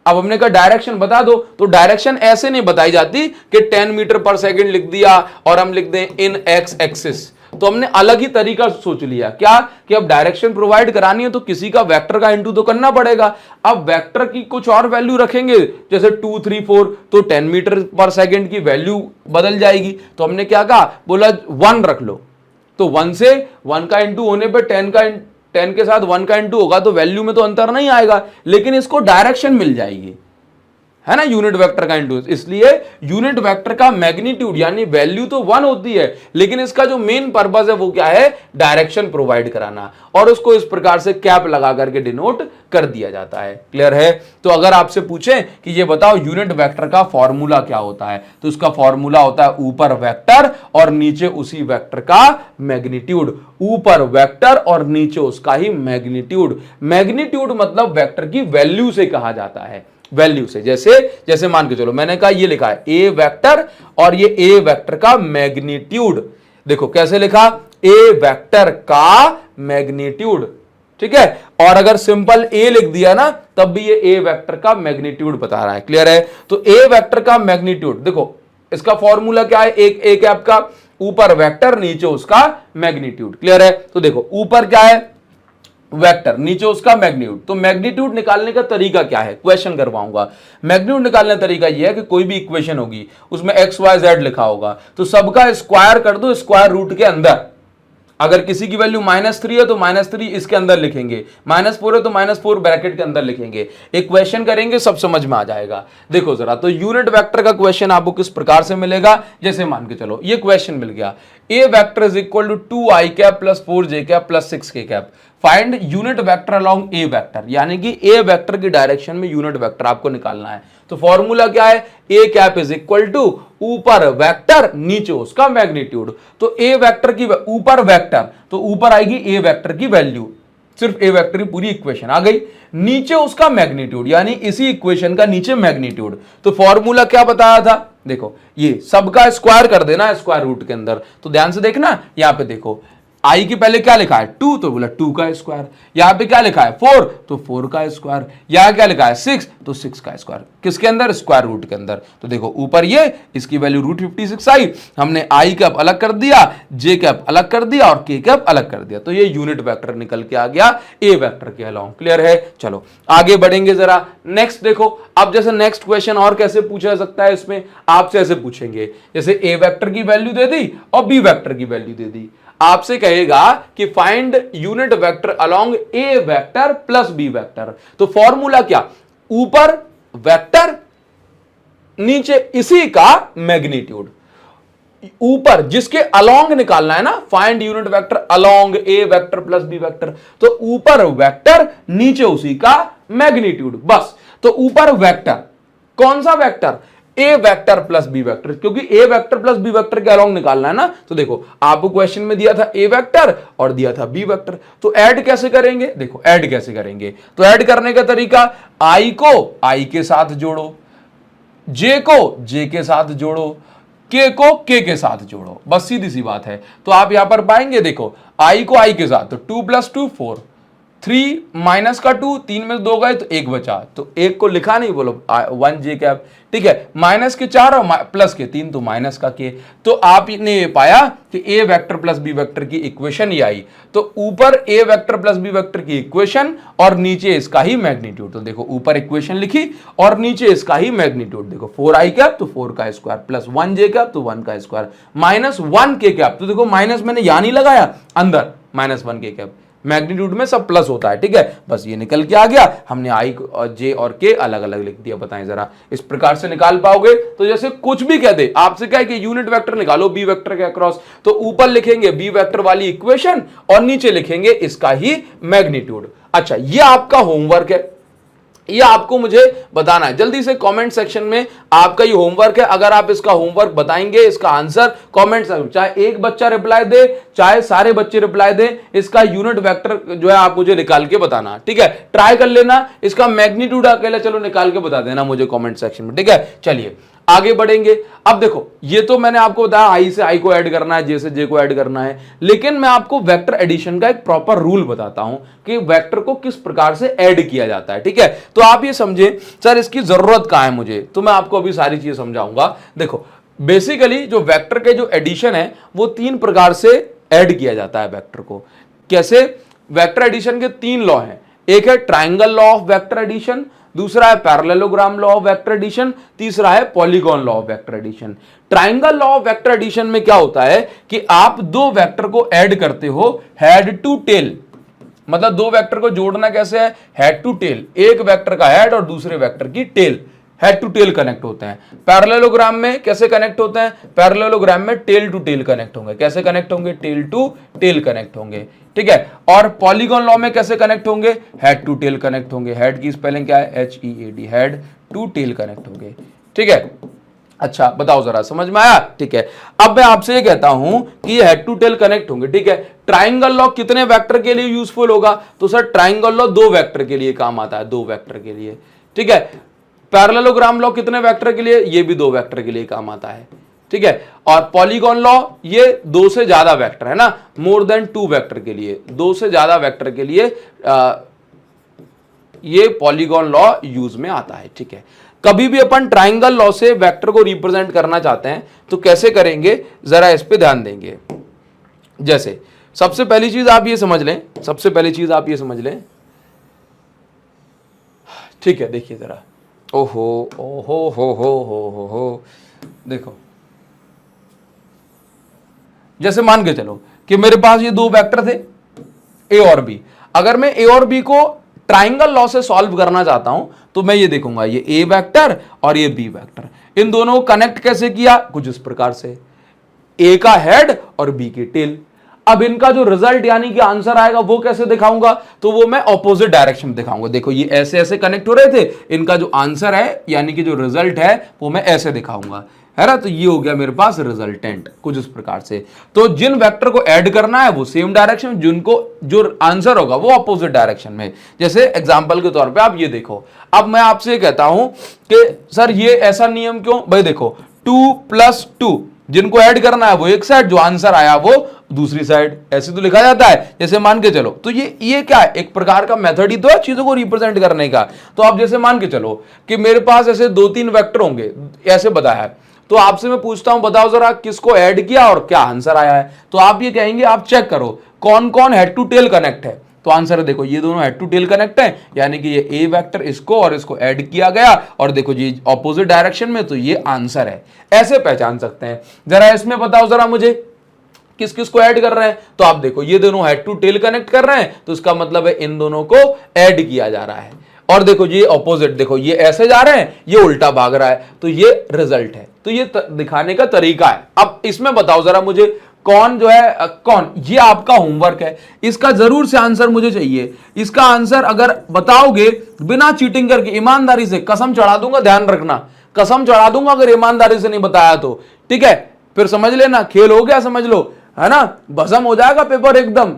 अब हमने कहा डायरेक्शन बता दो, तो डायरेक्शन ऐसे नहीं बताई जाती कि 10 मीटर पर सेकंड लिख दिया और हम लिख दें इन एक्स एक्सिस, तो हमने अलग ही तरीका सोच लिया क्या कि अब डायरेक्शन प्रोवाइड करानी है तो किसी का वेक्टर का इंटू तो करना पड़ेगा। अब वेक्टर की कुछ और वैल्यू रखेंगे जैसे 2, 3, 4, तो 10 मीटर पर सेकंड की वैल्यू बदल जाएगी। तो हमने क्या कहा, बोला 1 रख लो, तो 1 से 1 का इंटू होने पर 10 के साथ 1 का इंटू होगा तो वैल्यू में तो अंतर नहीं आएगा, लेकिन इसको डायरेक्शन मिल जाएगी। है ना, यूनिट वेक्टर का इंडूस। इसलिए यूनिट वेक्टर का मैग्नीट्यूड यानी वैल्यू तो 1 होती है, लेकिन इसका जो मेन पर्पस है वो क्या है, डायरेक्शन प्रोवाइड कराना, और उसको इस प्रकार से कैप लगा करके डिनोट कर दिया जाता है। क्लियर है? तो अगर आपसे पूछें कि ये बताओ यूनिट वेक्टर का फॉर्मूला क्या होता है, तो इसका फॉर्मूला होता है ऊपर वेक्टर और नीचे उसी वेक्टर का मैग्नीट्यूड। ऊपर वेक्टर और नीचे उसका ही मैग्नीट्यूड। मैग्नीट्यूड मतलब वेक्टर की वैल्यू से कहा जाता है, वैल्यू से। जैसे जैसे मान के चलो मैंने कहा ये लिखा है ए वेक्टर और ये ए वेक्टर का मैग्नीट्यूड। देखो कैसे लिखा, ए वेक्टर का मैग्नीट्यूड, ठीक है। और अगर सिंपल ए लिख दिया ना तब भी ये ए वेक्टर का मैग्नीट्यूड बता रहा है। क्लियर है? तो ए वेक्टर का मैग्नीट्यूड, देखो इसका फॉर्मूला क्या है, एक ए कैप का, ऊपर वेक्टर नीचे उसका मैग्नीट्यूड। क्लियर है? तो देखो ऊपर क्या है, वेक्टर, नीचे उसका मैग्नीट्यूड। तो मैग्नीट्यूड निकालने का तरीका क्या है, क्वेश्चन करवाऊंगा। मैग्नीट्यूड निकालने का तरीका यह है कि कोई भी इक्वेशन होगी उसमें एक्स वाई जेड लिखा होगा, तो सबका स्क्वायर कर दो स्क्वायर रूट के अंदर। अगर किसी की वैल्यू -3 है तो -3 इसके अंदर लिखेंगे, -4 है तो -4 ब्रैकेट के अंदर लिखेंगे। एक क्वेश्चन करेंगे, सब समझ में आ जाएगा। देखो जरा, तो यूनिट वेक्टर का क्वेश्चन आपको किस प्रकार से मिलेगा, जैसे मान के चलो ये क्वेश्चन मिल गया, a vector is equal to 2i cap plus 4j cap plus 6k cap, find unit vector along a vector, यानी कि ए वेक्टर की डायरेक्शन में यूनिट वेक्टर आपको निकालना है। तो फॉर्मूला क्या है, a cap is equal to ऊपर वेक्टर नीचे उसका मैग्नीट्यूड। तो ए वेक्टर की ऊपर वेक्टर, तो ऊपर आएगी ए वेक्टर की वैल्यू, सिर्फ ए वेक्टर की पूरी इक्वेशन आ गई, नीचे उसका मैग्नीट्यूड यानी इसी इक्वेशन का नीचे मैग्नीट्यूड। तो फॉर्मूला क्या बताया था, देखो ये सबका स्क्वायर कर देना स्क्वायर रूट के अंदर। तो ध्यान से देखना, यहां पे देखो आई के पहले क्या लिखा है 2, तो बोला 2 का स्क्वायर। यहां पे क्या लिखा है 4, तो 4 का स्क्वायर। यहां क्या लिखा है 6, तो 6 का स्क्वायर। किसके अंदर, स्क्वायर रूट के अंदर। तो देखो ऊपर ये इसकी वैल्यू √56 आई, हमने आई कैप अलग कर दिया, जे कैप अलग कर दिया और के कैप अलग कर दिया। तो ये यूनिट वेक्टर निकल के आ गया ए वेक्टर के अलोंग। क्लियर है? चलो आगे बढ़ेंगे जरा। नेक्स्ट देखो, अब जैसे नेक्स्ट क्वेश्चन और कैसे पूछा जा सकता है, इसमें आपसे ऐसे पूछेंगे, जैसे ए वेक्टर की वैल्यू दे दी और बी वेक्टर की वैल्यू दे दी, आपसे कहेगा कि find unit vector along a vector plus B vector. तो फॉर्मूला क्या, ऊपर वेक्टर नीचे इसी का मैग्नीट्यूड। ऊपर जिसके अलोंग निकालना है ना, find unit vector along a vector plus B vector, तो ऊपर वेक्टर नीचे उसी का मैग्नीट्यूड, बस। तो ऊपर वेक्टर, कौन सा वेक्टर, ए वेक्टर प्लस बी वेक्टर, क्योंकि ए वेक्टर प्लस बी वेक्टर के अलोंग निकालना है ना। तो देखो आपको क्वेश्चन में दिया था ए वेक्टर और दिया था बी वेक्टर, तो ऐड कैसे करेंगे, देखो ऐड कैसे करेंगे। तो ऐड करने का तरीका, आई को आई के साथ जोड़ो, जे को जे के साथ जोड़ो, के को के साथ जोड़ो, बस सीधी सी बात है। तो आप यहां पर पाएंगे, देखो आई को आई के साथ, तो 2 + 2 4, 3 माइनस का 2, 3 में 2 गए तो 1 बचा, तो 1 को लिखा नहीं, बोलो 1 जे कैप, ठीक है। माइनस के 4 और प्लस के 3, तो माइनस का के। तो आपने ये पाया कि a vector plus B vector की इक्वेशन ये आई। तो ऊपर ए वेक्टर प्लस बी वेक्टर की इक्वेशन और नीचे इसका ही मैग्नीट्यूड। तो देखो ऊपर इक्वेशन लिखी और नीचे इसका ही मैग्नीट्यूड। देखो 4i कैप तो 4 का स्क्वायर, प्लस 1 जे कैप तो 1 का स्क्वायर, माइनस 1 के कैप, तो देखो माइनस मैंने यहां नहीं लगाया, अंदर -1 के कैप। मैग्नीट्यूड में सब प्लस होता है, ठीक है। बस ये निकल के आ गया, हमने आई और जे और के अलग अलग लिख दिया। बताएं जरा, इस प्रकार से निकाल पाओगे? तो जैसे कुछ भी कह दे, आपसे क्या है कि यूनिट वेक्टर निकालो बी वेक्टर के अक्रॉस, तो ऊपर लिखेंगे बी वेक्टर वाली इक्वेशन और नीचे लिखेंगे इसका ही मैग्नीट्यूड। अच्छा, ये आपका होमवर्क है, ये आपको मुझे बताना है। जल्दी से कमेंट सेक्शन में आपका ये होमवर्क है। अगर आप इसका होमवर्क बताएंगे, इसका आंसर कमेंट सेक्शन, चाहे एक बच्चा रिप्लाई दे चाहे सारे बच्चे रिप्लाई दें, इसका यूनिट वेक्टर जो है आप मुझे निकाल के बताना, ठीक है। ट्राई कर लेना, इसका मैग्नीट्यूड अकेला चलो निकाल के बता देना मुझे कमेंट सेक्शन में, ठीक है। चलिए आगे बढ़ेंगे। अब देखो, ये तो मैंने आपको बताया आई से आई को ऐड करना है, जे से जे को ऐड करना है, लेकिन मैं आपको वेक्टर एडिशन का एक प्रॉपर रूल बताता हूं कि वेक्टर को किस प्रकार से ऐड किया जाता है, ठीक है। तो आप ये समझे, सर इसकी जरूरत कहां है मुझे, तो मैं आपको अभी सारी चीजें समझाऊंगा। देखो बेसिकली जो वेक्टर के जो एडिशन है वो 3 प्रकार से ऐड किया जाता है वेक्टर को। कैसे, वेक्टर एडिशन के 3 लॉ हैं। एक है triangle law of vector addition, दूसरा है parallelogram law of vector addition, तीसरा है polygon law of vector addition. Triangle law of vector addition में क्या होता है कि आप 2 वेक्टर को ऐड करते हो हेड टू टेल, मतलब 2 वेक्टर को जोड़ना कैसे है, हेड टू टेल, एक वेक्टर का हेड और दूसरे वेक्टर की tail, head to tail connect होते हैं। पैरेललोग्राम में कैसे कनेक्ट होते हैं? पैरेललोग्राम में टेल टू टेल कनेक्ट होंगे। कैसे कनेक्ट होंगे? टेल टू टेल कनेक्ट होंगे, ठीक है। और पॉलीगॉन लॉ में कैसे कनेक्ट होंगे? हेड टू टेल कनेक्ट होंगे। हेड की स्पेलिंग क्या है? HEAD, head to tail connect होंगे, ठीक है। अच्छा बताओ जरा, समझ में आया? ठीक है। अब मैं आपसे ये कहता हूं कि ये हेड टू टेल कनेक्ट होंगे, ठीक है। ट्राइंगल लॉ कितने वेक्टर के लिए यूजफुल होगा? तो सर ट्राइंगल लॉ 2 वेक्टर के लिए काम आता है, 2 वेक्टर के लिए, ठीक है। पैरेललोग्राम लॉ कितने वेक्टर के लिए? ये भी 2 वेक्टर के लिए काम आता है, ठीक है। और पॉलीगॉन लॉ ये 2 से ज्यादा वेक्टर है ना, मोर देन 2 वेक्टर के लिए, 2 से ज्यादा वेक्टर के लिए ये पॉलीगॉन लॉ यूज में आता है, ठीक है। कभी भी अपन ट्राइंगल लॉ से वेक्टर को रिप्रेजेंट करना चाहते हैं तो कैसे करेंगे, जरा इस पे ध्यान देंगे। जैसे सबसे पहली चीज आप ये समझ लें, सबसे पहली चीज आप ये समझ लें, ठीक है। देखिए जरा, ओहो ओहो हो, देखो जैसे मान के चलो कि मेरे पास ये 2 वेक्टर थे ए और बी। अगर मैं ए और बी को ट्राइंगल लॉ से सॉल्व करना चाहता हूं तो मैं ये देखूंगा, ये ए वेक्टर और ये बी वेक्टर, इन दोनों को कनेक्ट कैसे किया? कुछ इस प्रकार से, ए का हेड और बी की टेल। अब इनका जो रिजल्ट यानी कि आंसर आएगा वो कैसे दिखाऊंगा? तो वो मैं ऑपोजिट डायरेक्शन में दिखाऊंगा। देखो ये ऐसे ऐसे कनेक्ट हो रहे थे, इनका जो आंसर है यानी कि जो रिजल्ट है वो मैं ऐसे दिखाऊंगा, है ना। तो ये हो गया मेरे पास रिजल्टेंट, कुछ इस प्रकार से। तो जिन वेक्टर को ऐड करना है वो सेम डायरेक्शन, जिनको जो आंसर होगा वो अपोजिट डायरेक्शन में। जैसे एग्जांपल के तौर पे आप ये देखो, अब मैं आपसे कहता हूं कि सर ये ऐसा नियम क्यों? भाई देखो 2 + 2 जिनको ऐड करना है वो एक साइड, जो आंसर आया वो दूसरी साइड, ऐसे तो लिखा जाता है। जैसे मान के चलो, तो ये क्या है? एक प्रकार का मेथड ही तो है चीजों को रिप्रेजेंट करने का। तो आप जैसे मान के चलो कि मेरे पास ऐसे 2-3 वेक्टर होंगे, ऐसे बताया है, तो आपसे मैं पूछता हूं बताओ जरा किसको ऐड किया और क्या आंसर आया है? तो आप ये कहेंगे, आप चेक करो कौन कौन हेड टू टेल कनेक्ट है। तो आंसर है, देखो ये दोनों हेड टू टेल कनेक्ट है, यानी कि ये ए वेक्टर इसको और इसको ऐड किया गया, और देखो ये ऑपोजिट डायरेक्शन में, तो ये आंसर है। ऐसे पहचान सकते हैं। जरा इसमें बताओ जरा मुझे किस किस को ऐड कर रहे हैं? तो आप देखो ये दोनों हेड टू टेल कनेक्ट कर रहे हैं, तो इसका मतलब है इन दोनों को ऐड किया जा रहा है। और देखो ये ऑपोजिट, देखो ये ऐसे जा रहे हैं, ये उल्टा भाग रहा है, तो ये रिजल्ट है। तो ये दिखाने का तरीका है। अब इसमें बताओ जरा मुझे कौन जो है कौन, ये आपका होमवर्क है, इसका जरूर से आंसर मुझे चाहिए। इसका आंसर अगर बताओगे बिना चीटिंग करके, ईमानदारी से, कसम चढ़ा दूंगा, ध्यान रखना, कसम चढ़ा दूंगा अगर ईमानदारी से नहीं बताया तो, ठीक है। फिर समझ लेना खेल हो गया, समझ लो, है ना, भस्म हो जाएगा पेपर एकदम।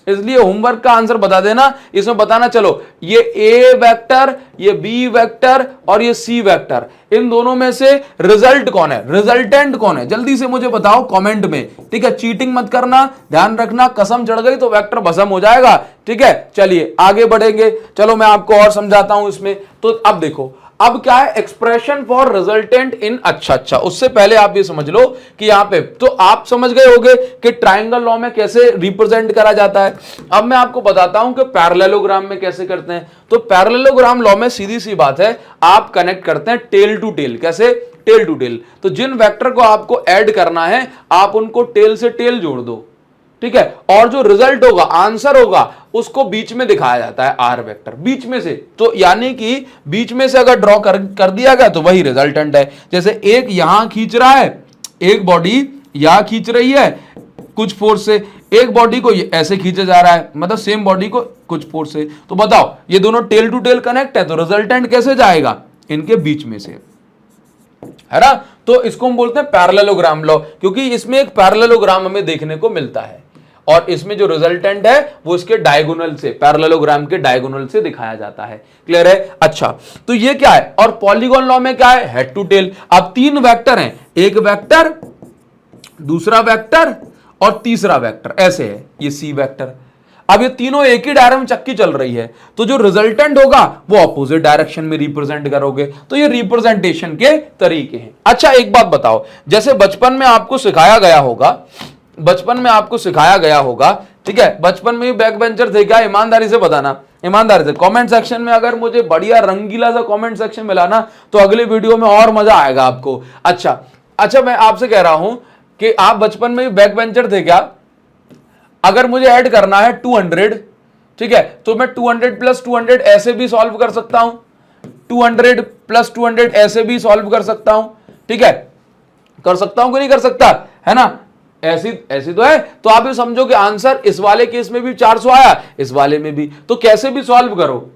इसलिए होमवर्क का आंसर बता देना, इसमें बताना चलो ये ए वेक्टर, ये बी वेक्टर और ये सी वेक्टर, इन दोनों में से रिजल्ट कौन है, रिजल्टेंट कौन है, जल्दी से मुझे बताओ कमेंट में, ठीक है। चीटिंग मत करना, ध्यान रखना, कसम चढ़ गई तो वेक्टर भस्म हो जाएगा, ठीक है। चलिए आगे बढ़ेंगे, चलो मैं आपको और समझाता हूं इसमें। तो अब देखो, अब क्या है एक्सप्रेशन फॉर रिजल्टेंट इन, अच्छा उससे पहले आप ये समझ लो कि यहां पे तो आप समझ गए होंगे कि ट्राइंगल लॉ में कैसे रिप्रेजेंट करा जाता है। अब मैं आपको बताता हूं कि पैरेललोग्राम में कैसे करते हैं। तो पैरेललोग्राम लॉ में सीधी सी बात है, आप कनेक्ट करते हैं टेल टू टेल। कैसे? Tail to tail. तो जिन वेक्टर को आपको ऐड करना है आप उनको टेल से टेल जोड़ दो, ठीक है। और जो रिजल्ट होगा, आंसर होगा, उसको बीच में दिखाया जाता है आर वेक्टर, बीच में से। तो यानी कि बीच में से अगर ड्रॉ कर दिया गया तो वही रिजल्टेंट है। जैसे एक यहां खींच रहा है, एक बॉडी यहां खींच रही है कुछ फोर्स से, एक बॉडी को ऐसे खींचा जा रहा है, मतलब सेम बॉडी को कुछ फोर्स से। तो बताओ ये दोनों टेल टू टेल कनेक्ट है, तो रिजल्टेंट कैसे जाएगा? इनके बीच में से, है ना। तो इसको हम बोलते हैं पैरेललोग्राम लॉ, क्योंकि इसमें एक पैरेललोग्राम हमें देखने को मिलता है और इसमें जो रिजल्टेंट है वो इसके डायगोनल से, पैरेललोग्राम के डायगोनल से दिखाया जाता है। क्लियर है? अच्छा, तो ये क्या है? और पॉलीगॉन लॉ में क्या है? Head to tail. अब 3 वेक्टर हैं, एक वेक्टर, दूसरा वेक्टर और तीसरा वेक्टर, ऐसे है ये सी वेक्टर। अब ये तीनों एक ही डायरेक्शन में चक्की चल रही है, तो जो रिजल्टेंट होगा वो अपोजिट डायरेक्शन में रिप्रेजेंट करोगे। तो ये रिप्रेजेंटेशन के तरीके हैं। अच्छा एक बात बताओ, जैसे बचपन में आपको सिखाया गया होगा, बचपन में आपको सिखाया गया होगा, ठीक है, बचपन में बैक बेंचर थे क्या? ईमानदारी से बताना, ईमानदारी से कमेंट सेक्शन में अगर मुझे बढ़िया रंगीला सा कमेंट सेक्शन मिला ना तो अगले वीडियो में और मजा आएगा आपको। अच्छा मैं आपसे कह रहा हूं कि आप बचपन में बैक बेंचर थे क्या? अगर मुझे ऐड करना है 200, ठीक है, तो मैं 200 + 200 ऐसे भी सॉल्व कर सकता हूं, 200 प्लस 200 ऐसे भी सॉल्व कर सकता हूं, ठीक है, कर सकता हूं कि नहीं कर सकता, है ना, ऐसी ऐसी तो है। तो आप ये समझो कि आंसर इस वाले केस में भी 400 आया, इस वाले में भी, तो कैसे भी सॉल्व करो,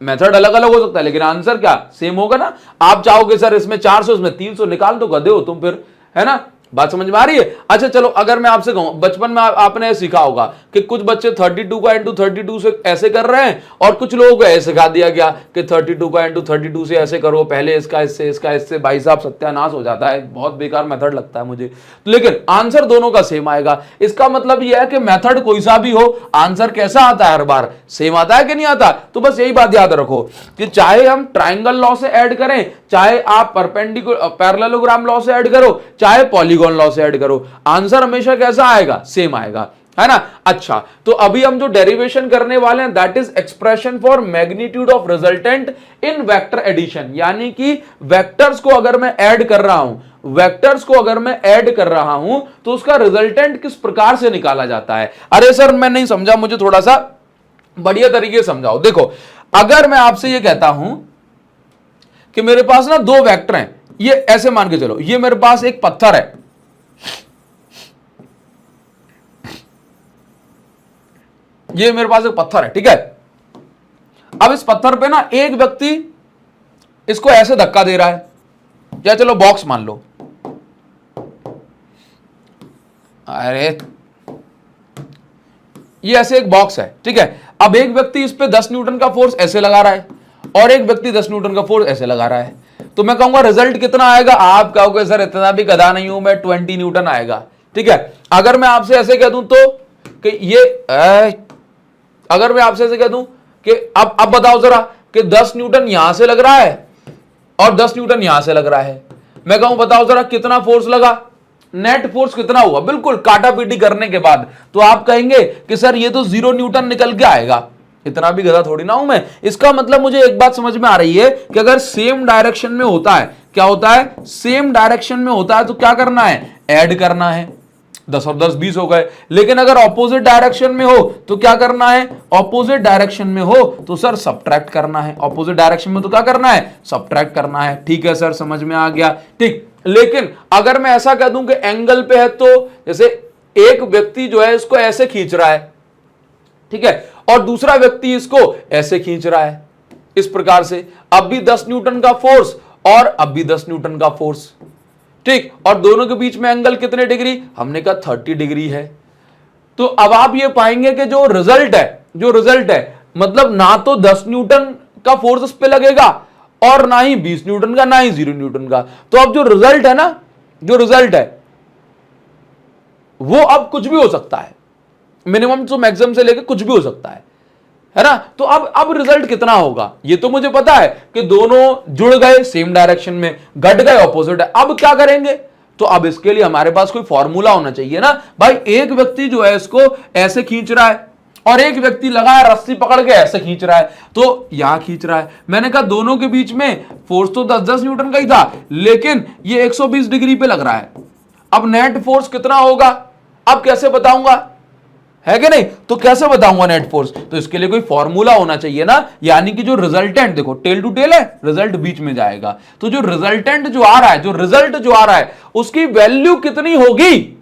मेथड अलग अलग हो सकता है लेकिन आंसर क्या सेम होगा ना। आप चाहोगे सर इसमें 400 इसमें 300, निकाल दो, गधे हो तुम फिर, है ना, बात समझ में आ रही है। अच्छा चलो, अगर मैं आपसे कहूं, बचपन में आपने सीखा होगा कि कुछ बच्चे 32 का इंटू 32 से ऐसे कर रहे हैं, और कुछ लोगों को ऐसे सिखा दिया गया कि 32 का इंटू 32 से ऐसे करो, पहले इसका इससे। भाई साहब सत्यानाश हो जाता है, बहुत बेकार मेथड लगता है मुझे, लेकिन आंसर दोनों का सेम आएगा। इसका मतलब यह है कि मेथड कोई सा भी हो, आंसर कैसा आता है, हर बार सेम आता है कि नहीं आता। तो बस यही बात याद रखो कि चाहे हम ट्राइंगल लॉ से ऐड करें, चाहे आप पैरेललोग्राम लॉ से ऐड करो, चाहे पॉलीगॉन लॉ से ऐड करो, आंसर हमेशा कैसा आएगा, सेम आएगा, है ना। अच्छा, तो अभी हम जो डेरिवेशन करने वाले हैं that is expression for magnitude of resultant in vector addition, यानी कि वेक्टर्स को अगर मैं ऐड कर रहा हूं, तो उसका रिजल्टेंट किस प्रकार से निकाला जाता है। अरे सर मैं नहीं समझा, मुझे थोड़ा सा बढ़िया तरीके से समझाओ। देखो, अगर मैं आपसे ये कहता हूं कि मेरे पास ना दो वेक्टर हैं, ये ऐसे मान के चलो, ये मेरे पास एक पत्थर है, ये मेरे पास एक पत्थर है, ठीक है। अब इस पत्थर पे ना एक व्यक्ति इसको ऐसे धक्का दे रहा है, या चलो बॉक्स मान लो, अरे ये ऐसे एक बॉक्स है, ठीक है। अब एक व्यक्ति इस पे 10 न्यूटन का फोर्स ऐसे लगा रहा है, और एक व्यक्ति 10 न्यूटन का फोर्स ऐसे लगा रहा है, तो मैं कहूंगा रिजल्ट कितना आएगा। आप कहोगे सर इतना भी गधा नहीं हूं मैं, 20 न्यूटन आएगा, ठीक है। अगर मैं आपसे ऐसे कह दूं तो कि ये अगर मैं आपसे ऐसे कह दूं कि अब बताओ जरा कि 10 न्यूटन यहां से लग रहा है और 10 न्यूटन यहां से लग रहा है, मैं कहूं बताओ जरा कितना फोर्स लगा, नेट फोर्स कितना हुआ, बिल्कुल काटा पीटी करने के बाद, तो आप कहेंगे कि सर ये तो 0 न्यूटन निकल के आएगा। इतना भी गधा थोड़ी ना हूं मैं। इसका मतलब मुझे एक बात समझ में आ रही है कि अगर सेम डायरेक्शन में होता है, क्या होता है, सेम डायरेक्शन में होता है तो क्या करना है, ऐड करना है, 10 और 10 20 हो गए। लेकिन अगर ऑपोजिट डायरेक्शन में हो तो क्या करना है, ऑपोजिट डायरेक्शन में हो तो सर सब्ट्रैक्ट करना है, ऑपोजिट डायरेक्शन में तो क्या करना है, सब्ट्रैक्ट करना है। ठीक है सर, समझ में आ गया, ठीक। लेकिन अगर मैं ऐसा कह दूं कि एंगल पे है, तो जैसे एक व्यक्ति जो है इसको ऐसे खींच रहा है, ठीक है, और दूसरा व्यक्ति इसको ऐसे खींच रहा है, इस प्रकार से, अब भी 10 न्यूटन का फोर्स और अब भी 10 न्यूटन का फोर्स, ठीक, और दोनों के बीच में एंगल कितने डिग्री, हमने कहा 30 डिग्री है। तो अब आप ये पाएंगे कि जो रिजल्ट है मतलब ना तो 10 न्यूटन का फोर्स इस पे लगेगा और ना ही 20 न्यूटन का, ना ही 0 न्यूटन का। तो अब जो रिजल्ट है ना, जो रिजल्ट है वो अब कुछ भी हो सकता है, मिनिमम टू मैक्सिमम से लेकर कुछ भी हो सकता है ना। तो अब रिजल्ट कितना होगा ये तो मुझे पता है कि दोनों जुड़ गए सेम डायरेक्शन में, घट गए ऑपोजिट है। अब क्या करेंगे, तो अब इसके लिए हमारे पास कोई फॉर्मूला होना चाहिए ना भाई। एक व्यक्ति जो है इसको ऐसे खींच रहा है और एक व्यक्ति लगा है रस्सी पकड़ के ऐसे खींच रहा है, तो यहां खींच रहा है। मैंने कहा दोनों के बीच में फोर्स तो 10-10 न्यूटन का ही था, लेकिन ये 120 डिग्री पे लग रहा है। अब नेट फोर्स कितना होगा, अब कैसे बताऊंगा, है कि नहीं, तो कैसे बताऊंगा नेट फोर्स, तो इसके लिए कोई फॉर्मूला होना चाहिए ना। यानी कि जो रिजल्टेंट, देखो टेल टू टेल है, रिजल्ट बीच में जाएगा, तो जो रिजल्टेंट जो आ रहा है, जो रिजल्ट जो आ रहा है उसकी वैल्यू कितनी होगी,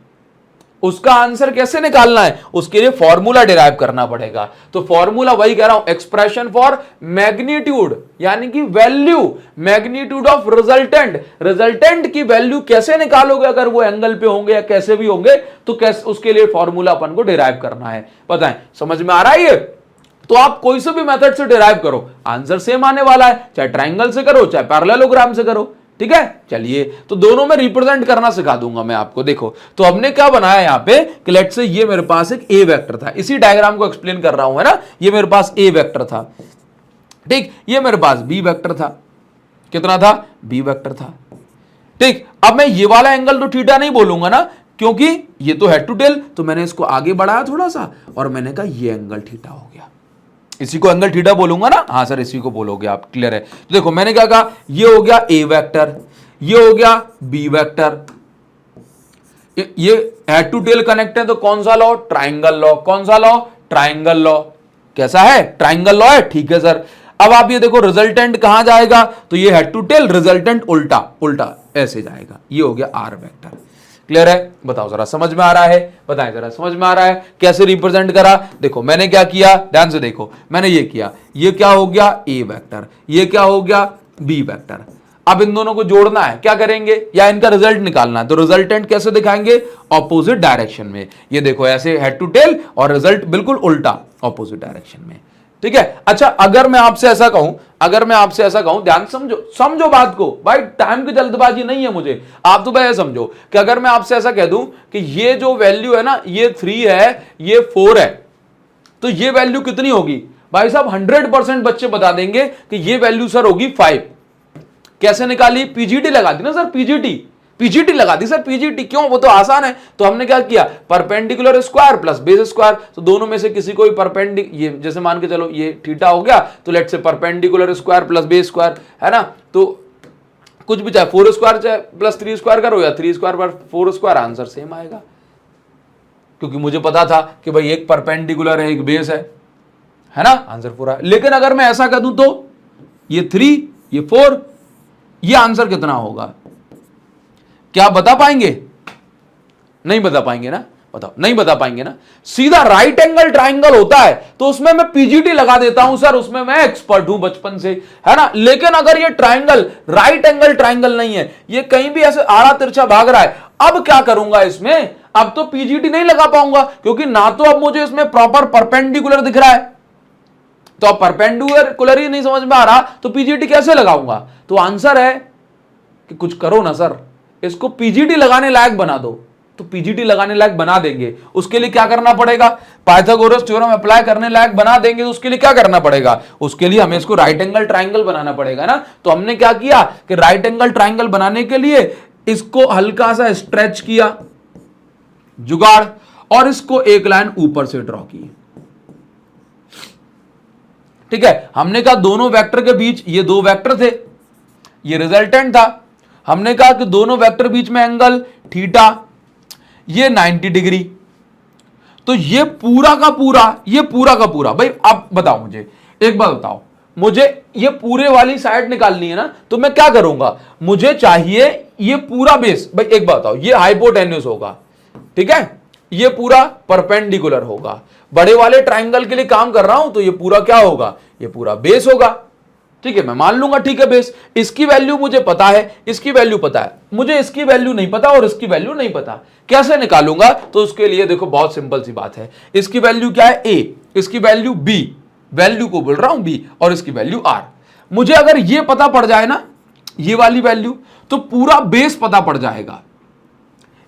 उसका आंसर कैसे निकालना है, उसके लिए फॉर्मूला डिराइव करना पड़ेगा। तो फॉर्मूला वही कह रहा हूं, एक्सप्रेशन फॉर मैग्नीट्यूड, यानी कि value, magnitude of resultant. Resultant की वैल्यू कैसे निकालोगे, अगर वो एंगल पे होंगे या कैसे भी होंगे, तो कैसे, उसके लिए फॉर्मूला अपन को डिराइव करना है। पता है, समझ में आ रहा है ये। तो आप कोई से भी मेथड से डिराइव करो, आंसर सेम आने वाला है, चाहे ट्राइंगल से करो चाहे पैरेललोग्राम से करो, ठीक है। चलिए, तो दोनों में रिप्रेजेंट करना सिखा दूंगा मैं आपको। देखो, तो हमने क्या बनाया यहां पे कि लेट्स से ये मेरे पास एक ए वेक्टर था, इसी डायग्राम को एक्सप्लेन कर रहा हूं, है ना। ये मेरे पास ए वेक्टर था, ठीक, ये मेरे पास बी वेक्टर था, कितना था, बी वेक्टर था, ठीक। अब मैं ये वाला एंगल तो थीटा नहीं बोलूंगा ना, क्योंकि ये तो हेड टू टेल, तो मैंने इसको आगे बढ़ाया थोड़ा सा और मैंने कहा ये एंगल थीटा हो गया, इसी को एंगल थीटा बोलूंगा ना। हाँ सर, इसी को बोलोगे आप, क्लियर है। तो देखो मैंने क्या कहा, ये हो गया ए वेक्टर, ये हो गया बी वेक्टर, ये हेड टू टेल कनेक्ट है, तो कौन सा लॉ, ट्राइंगल लॉ। कौन सा लॉ, ट्राइंगल लॉ। कैसा है, ट्राइंगल लॉ है, ठीक है सर। अब आप ये देखो रिजल्टेंट कहां जाएगा, तो ये हेड टू टेल, रिजल्टेंट उल्टा उल्टा ऐसे जाएगा, ये हो गया आर वेक्टर। क्लियर है? बताओ जरा, समझ में आ रहा है? बताएं जरा, समझ में आ रहा है कैसे रिप्रेजेंट करा? देखो मैंने क्या किया, ध्यान से देखो, मैंने ये किया, ये क्या हो गया ए वेक्टर, ये क्या हो गया बी वेक्टर। अब इन दोनों को जोड़ना है, क्या करेंगे, या इनका रिजल्ट निकालना है, तो रिजल्टेंट कैसे दिखाएंगे, ऑपोजिट डायरेक्शन में। ये देखो ऐसे हेड टू टेल और रिजल्ट बिल्कुल उल्टा ऑपोजिट डायरेक्शन में। ठीक है? अच्छा, अगर मैं आपसे ऐसा कहूं, ध्यान समझो बात को भाई, टाइम की जल्दबाजी नहीं है मुझे, आप तो भाई समझो कि अगर मैं आपसे ऐसा कह दूं कि ये जो वैल्यू है ना, ये 3 है, ये 4 है, तो ये वैल्यू कितनी होगी भाई साहब? 100% बच्चे बता देंगे कि ये वैल्यू सर होगी 5। कैसे निकाली? पीजीटी लगा दी ना सर, पीजीटी लगा दी सर, पीजीटी। क्यों? वो तो आसान है। तो हमने क्या किया, perpendicular square plus base square, तो दोनों में से किसी को ये जैसे मान के चलो ये थीटा हो गया, तो लेट से perpendicular square plus base square, है ना, तो कुछ भी चाहे 4 स्क्वायर चाहे प्लस 3 स्क्वायर करो या 3 स्क्वायर पर 4 स्क्वायर, आंसर सेम आएगा, क्योंकि मुझे पता था कि भाई एक परपेंडिकुलर है एक बेस है ना, आंसर पूरा। लेकिन अगर मैं ऐसा कह दूं तो ये 3 ये 4, ये आंसर कितना होगा? क्या बता पाएंगे? नहीं बता पाएंगे ना, बताओ, नहीं बता पाएंगे ना। सीधा राइट एंगल ट्राइंगल होता है तो उसमें मैं पीजीटी लगा देता हूं सर, उसमें मैं एक्सपर्ट हूं बचपन से, है ना। लेकिन अगर ये ट्राइंगल राइट एंगल ट्राइंगल नहीं है, ये कहीं भी ऐसे आड़ा तिरछा भाग रहा है, अब क्या करूंगा इसमें? अब तो पीजीटी नहीं लगा पाऊंगा, क्योंकि ना तो अब मुझे इसमें प्रॉपर परपेंडिकुलर दिख रहा है, तो अब परपेंडिकुलर ही नहीं समझ में आ रहा, तो पीजीटी कैसे लगाऊंगा? तो आंसर है कि कुछ करो ना सर, इसको पीजीटी लगाने लायक बना दो। तो पीजीटी लगाने लायक बना देंगे, उसके लिए क्या करना पड़ेगा? पाइथागोरस थ्योरम अप्लाई करने लायक बना देंगे, तो उसके लिए क्या करना पड़ेगा? उसके लिए हमें इसको राइट एंगल ट्राइंगल बनाना पड़ेगा ना। तो हमने क्या किया कि राइट एंगल ट्राइंगल बनाने के लिए इसको हल्का सा स्ट्रेच किया, जुगाड़, और इसको एक लाइन ऊपर से ड्रॉ की। ठीक है, हमने कहा दोनों वेक्टर के बीच, ये 2 वेक्टर थे, ये रिजल्टेंट था, हमने कहा कि दोनों वेक्टर बीच में एंगल थीटा, ये 90 डिग्री। तो ये पूरा का पूरा भाई, आप बताओ मुझे एक बात, बताओ मुझे, ये पूरे वाली साइड निकालनी है ना, तो मैं क्या करूंगा? मुझे चाहिए ये पूरा बेस। भाई एक बात बताओ, ये हाइपोटेन्यूस होगा, ठीक है, ये पूरा परपेंडिकुलर होगा। बड़े वाले ट्राइंगल के लिए काम कर रहा हूं, तो ये पूरा क्या होगा? ये पूरा बेस होगा। ठीक है, मैं मान लूंगा, ठीक है बेस, इसकी वैल्यू मुझे पता है, इसकी वैल्यू पता है, मुझे इसकी वैल्यू नहीं पता और इसकी वैल्यू नहीं पता, कैसे निकालूंगा? तो उसके लिए देखो बहुत सिंपल सी बात है, इसकी वैल्यू क्या है? ए, इसकी वैल्यू बी, वैल्यू को बोल रहा हूं बी, और इसकी वैल्यू आर। मुझे अगर ये पता पड़ जाए ना, ये वाली वैल्यू, तो पूरा बेस पता पड़ जाएगा।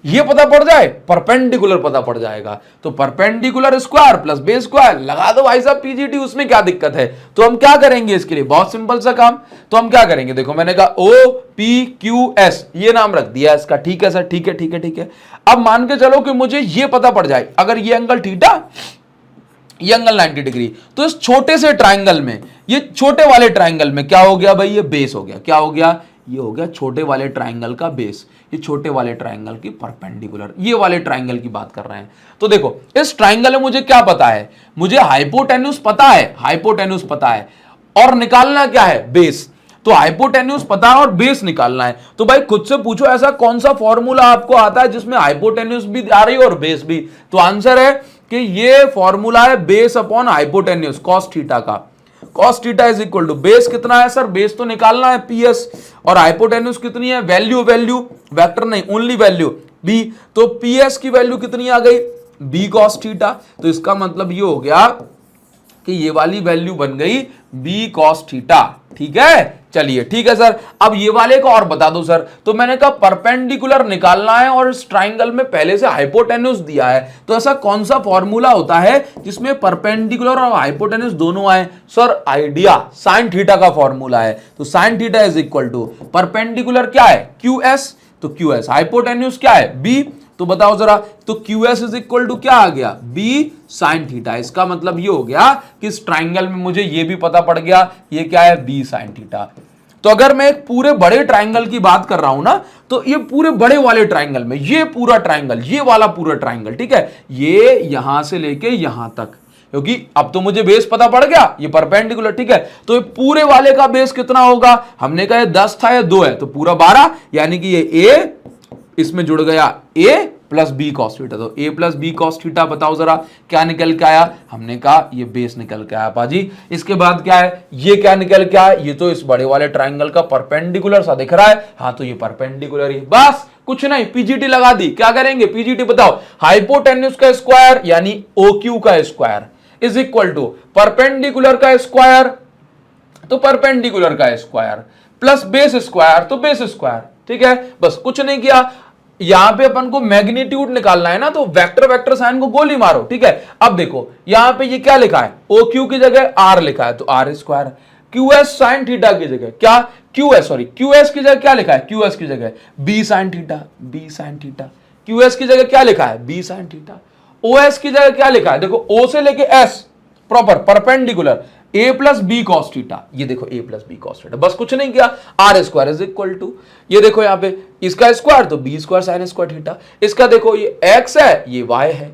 ये पता पड़ जाए, परपेंडिकुलर पता पड़ जाएगा, तो perpendicular square plus base square लगा दो भाई साहब पीजीटी, उसमें क्या दिक्कत है? तो हम क्या करेंगे इसके लिए? बहुत सिंपल सा काम। तो हम क्या करेंगे? देखो मैंने कहा ओ पी क्यू एस, ये नाम रख दिया इसका। ठीक है सर, ठीक है ठीक है ठीक है। अब मान के चलो कि मुझे ये पता पड़ जाए, अगर ये एंगल थीटा, ये एंगल 90 डिग्री, तो इस छोटे से ट्राइंगल में, ये छोटे वाले ट्राइंगल में क्या हो गया भाई? ये बेस हो गया। क्या हो गया? ये हो गया छोटे वाले ट्राइंगल का बेस, ये छोटे वाले ट्राइंगल की परपेंडिकुलर, ये वाले ट्राइंगल की बात कर रहे हैं। तो देखो इस ट्राइंगल में मुझे क्या पता है? मुझे हाइपोटेन्यूज पता है, हाइपोटेन्यूज पता है, और निकालना क्या है? बेस। तो हाइपोटेन्यूज पता है और बेस निकालना है। तो भाई खुद से पूछो ऐसा कौन सा फॉर्मूला आपको आता है जिसमें हाइपोटेन्यूज भी आ रही है और बेस भी? तो आंसर है कि ये फॉर्मूला है base upon hypotenuse, cos theta का। Cos theta is equal to base कितना है सर? बेस तो निकालना है पीएस, और हाइपोटेन्यूज कितनी है? वैल्यू वेक्टर नहीं, ओनली वैल्यू बी। तो पीएस की वैल्यू कितनी आ गई? B cos theta. तो इसका मतलब ये हो गया कि ये वाली वैल्यू बन गई बी कॉस थीटा। ठीक है, चलिए ठीक है सर। अब ये वाले को और बता दो सर। तो मैंने कहा परपेंडिकुलर निकालना है और इस ट्राइंगल में पहले से हाइपोटेन्यूज दिया है, तो ऐसा कौन सा फॉर्मूला होता है जिसमें परपेंडिकुलर और हाइपोटेन्यूज दोनों आए? सर आइडिया, साइन थीटा का फॉर्मूला है। तो sine theta is equal to perpendicular क्या है? क्यू एस, तो क्यू एस, हाइपोटेन्यूज क्या है? बी। तो बताओ जरा, तो Q S is equal to क्या आ गया? B sine theta. इसका मतलब ये हो गया कि इस ट्राइंगल में मुझे ये भी पता पड़ गया, ये क्या है? B sine theta. तो अगर मैं एक पूरे बड़े ट्राइंगल की बात कर रहा हूं ना, तो ये पूरे बड़े वाले ट्राइंगल में ये पूरा ट्राइंगल, ये वाला पूरा ट्राइंगल, ठीक है, ये यहां से लेके यहां तक, क्योंकि अब तो मुझे बेस पता पड़ गया, ये परपेंडिकुलर, ठीक है। तो ये पूरे वाले का बेस कितना होगा, हमने कहा ये 10 था, ये 2 है, तो पूरा 12, यानी कि ये a इसमें जुड़ गया a plus B cos theta. तो a plus B cos theta, बताओ जरा क्या निकल के आया, हमने कहा ये बेस निकल के आया पाजी। इसके बाद क्या है, ये क्या निकल के आया, ये तो इस बड़े वाले ट्राइंगल का परपेंडिकुलर सा दिख रहा है, हाँ तो ये परपेंडिकुलर ही, बस कुछ नहीं, पीजीटी लगा दी। क्या करेंगे, पीजीटी बताओ, हाइपोटेन्यूज का स्क्वायर यानी OQ का square is equal to perpendicular का स्क्वायर, तो परपेंडिकुलर का स्क्वायर प्लस बेस स्क्वायर, तो बेस स्क्वायर, ठीक है। बस कुछ नहीं किया, यहां पे अपन को मैग्नीट्यूड निकालना है ना, तो वेक्टर वेक्टर साइन को गोली मारो, ठीक है। अब देखो यहां पे ये क्या लिखा है, OQ की जगह R लिखा है, तो R square, QS sine theta की जगह क्या, QS की जगह क्या लिखा है, QS की जगह B sine theta, B sine theta, QS की जगह क्या लिखा है, B साइन थीटा, OS की जगह क्या लिखा है, देखो O से लेके S proper perpendicular a plus B cos theta, ये देखो a plus B cos theta, बस कुछ नहीं किया, R square is equal to, ये देखो यहाँ पे इसका स्क्वायर तो B square sine square theta, इसका देखो ये x है ये y है,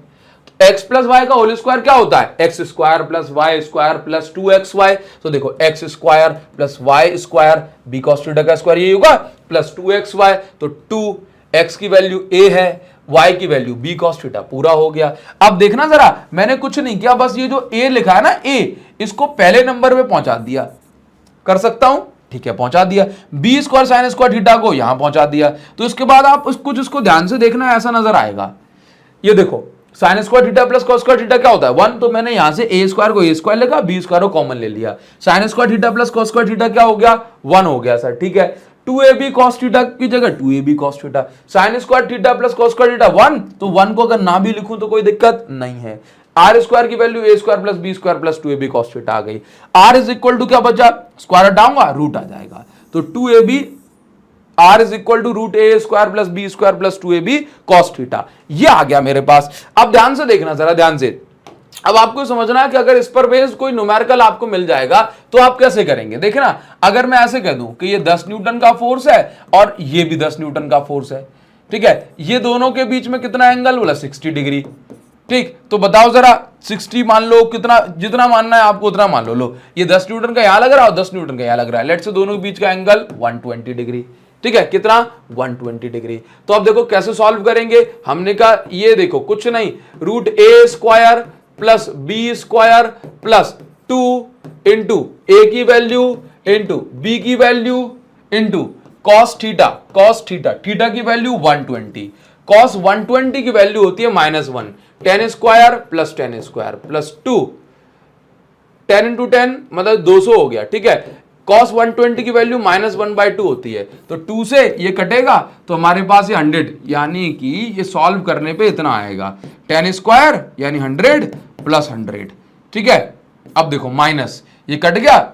तो x प्लस वाई का होल स्क्वायर क्या होता है, X square plus Y square plus 2xy, तो देखो x square plus Y square B cos theta का स्क्वायर ये होगा प्लस 2xy, तो 2x की वैल्यू a है, y की वैल्यू b cos थीटा, पूरा हो गया। अब देखना जरा, मैंने कुछ नहीं किया, बस ये जो a लिखा है ना a, इसको पहले नंबर पे पहुंचा दिया, कर सकता हूं, ठीक है, पहुंचा दिया। b square sine square theta को यहां पहुंचा दिया, तो इसके बाद आप कुछ इसको ध्यान से देखना, ऐसा नजर आएगा, ये देखो sign square theta plus cos square theta क्या होता है 1, तो मैंने यहां से a स्क्वायर को a स्क्वायर लिखा, b स्क्वायर को कॉमन ले लिया, sign square theta plus cos square theta क्या हो गया 1 हो गया सर, ठीक है। 2ab cos थीटा की जगह 2ab cos theta, sign square theta plus cos square theta 1, तो 1 को अगर ना भी लिखूं तो कोई दिक्कत नहीं है। आर स्क्वायर की value a square plus b square plus 2ab cos theta आ गई, r इज इक्वल टू क्या बचा, स्क्वायर हटाऊंगा रूट आ जाएगा, तो 2ab r is equal to root a square plus b square plus 2ab cos theta, ये आ गया मेरे पास। अब ध्यान से देखना जरा, ध्यान से, अब आपको समझना है कि अगर इस पर बेस्ड कोई न्यूमेरिकल आपको मिल जाएगा तो आप कैसे करेंगे। देखना, अगर मैं ऐसे कह दूं कि ये 10 न्यूटन का फोर्स है और ये भी 10 न्यूटन का फोर्स है, ठीक है, ये दोनों के बीच में कितना एंगल बोला 60 डिग्री, ठीक, तो बताओ जरा 60 मान लो, कितना जितना मानना है आपको उतना मान लो, लो ये 10 न्यूटन का यहां लग रहा है और 10 न्यूटन का यहां लग रहा है, लेट्स से दोनों के बीच का एंगल 120 डिग्री, ठीक है, कितना 120 डिग्री। तो अब देखो कैसे सॉल्व करेंगे, हमने कहा ये देखो कुछ नहीं, root a square plus b square plus 2 into a की वैल्यू इंटू बी की value into cos theta, theta की वैल्यू 120, कॉस 120 की वैल्यू होती है -1, 10 square plus 10 square plus 2, 10 into 10 मतलब 200 हो गया, ठीक है। cos 120 की वैल्यू -1/2 होती है, तो 2 से ये कटेगा तो हमारे पास ये 100, यानी कि ये सॉल्व करने पे इतना आएगा, 10 स्क्वायर यानी 100 प्लस 100, ठीक है। अब देखो माइनस ये कट गया,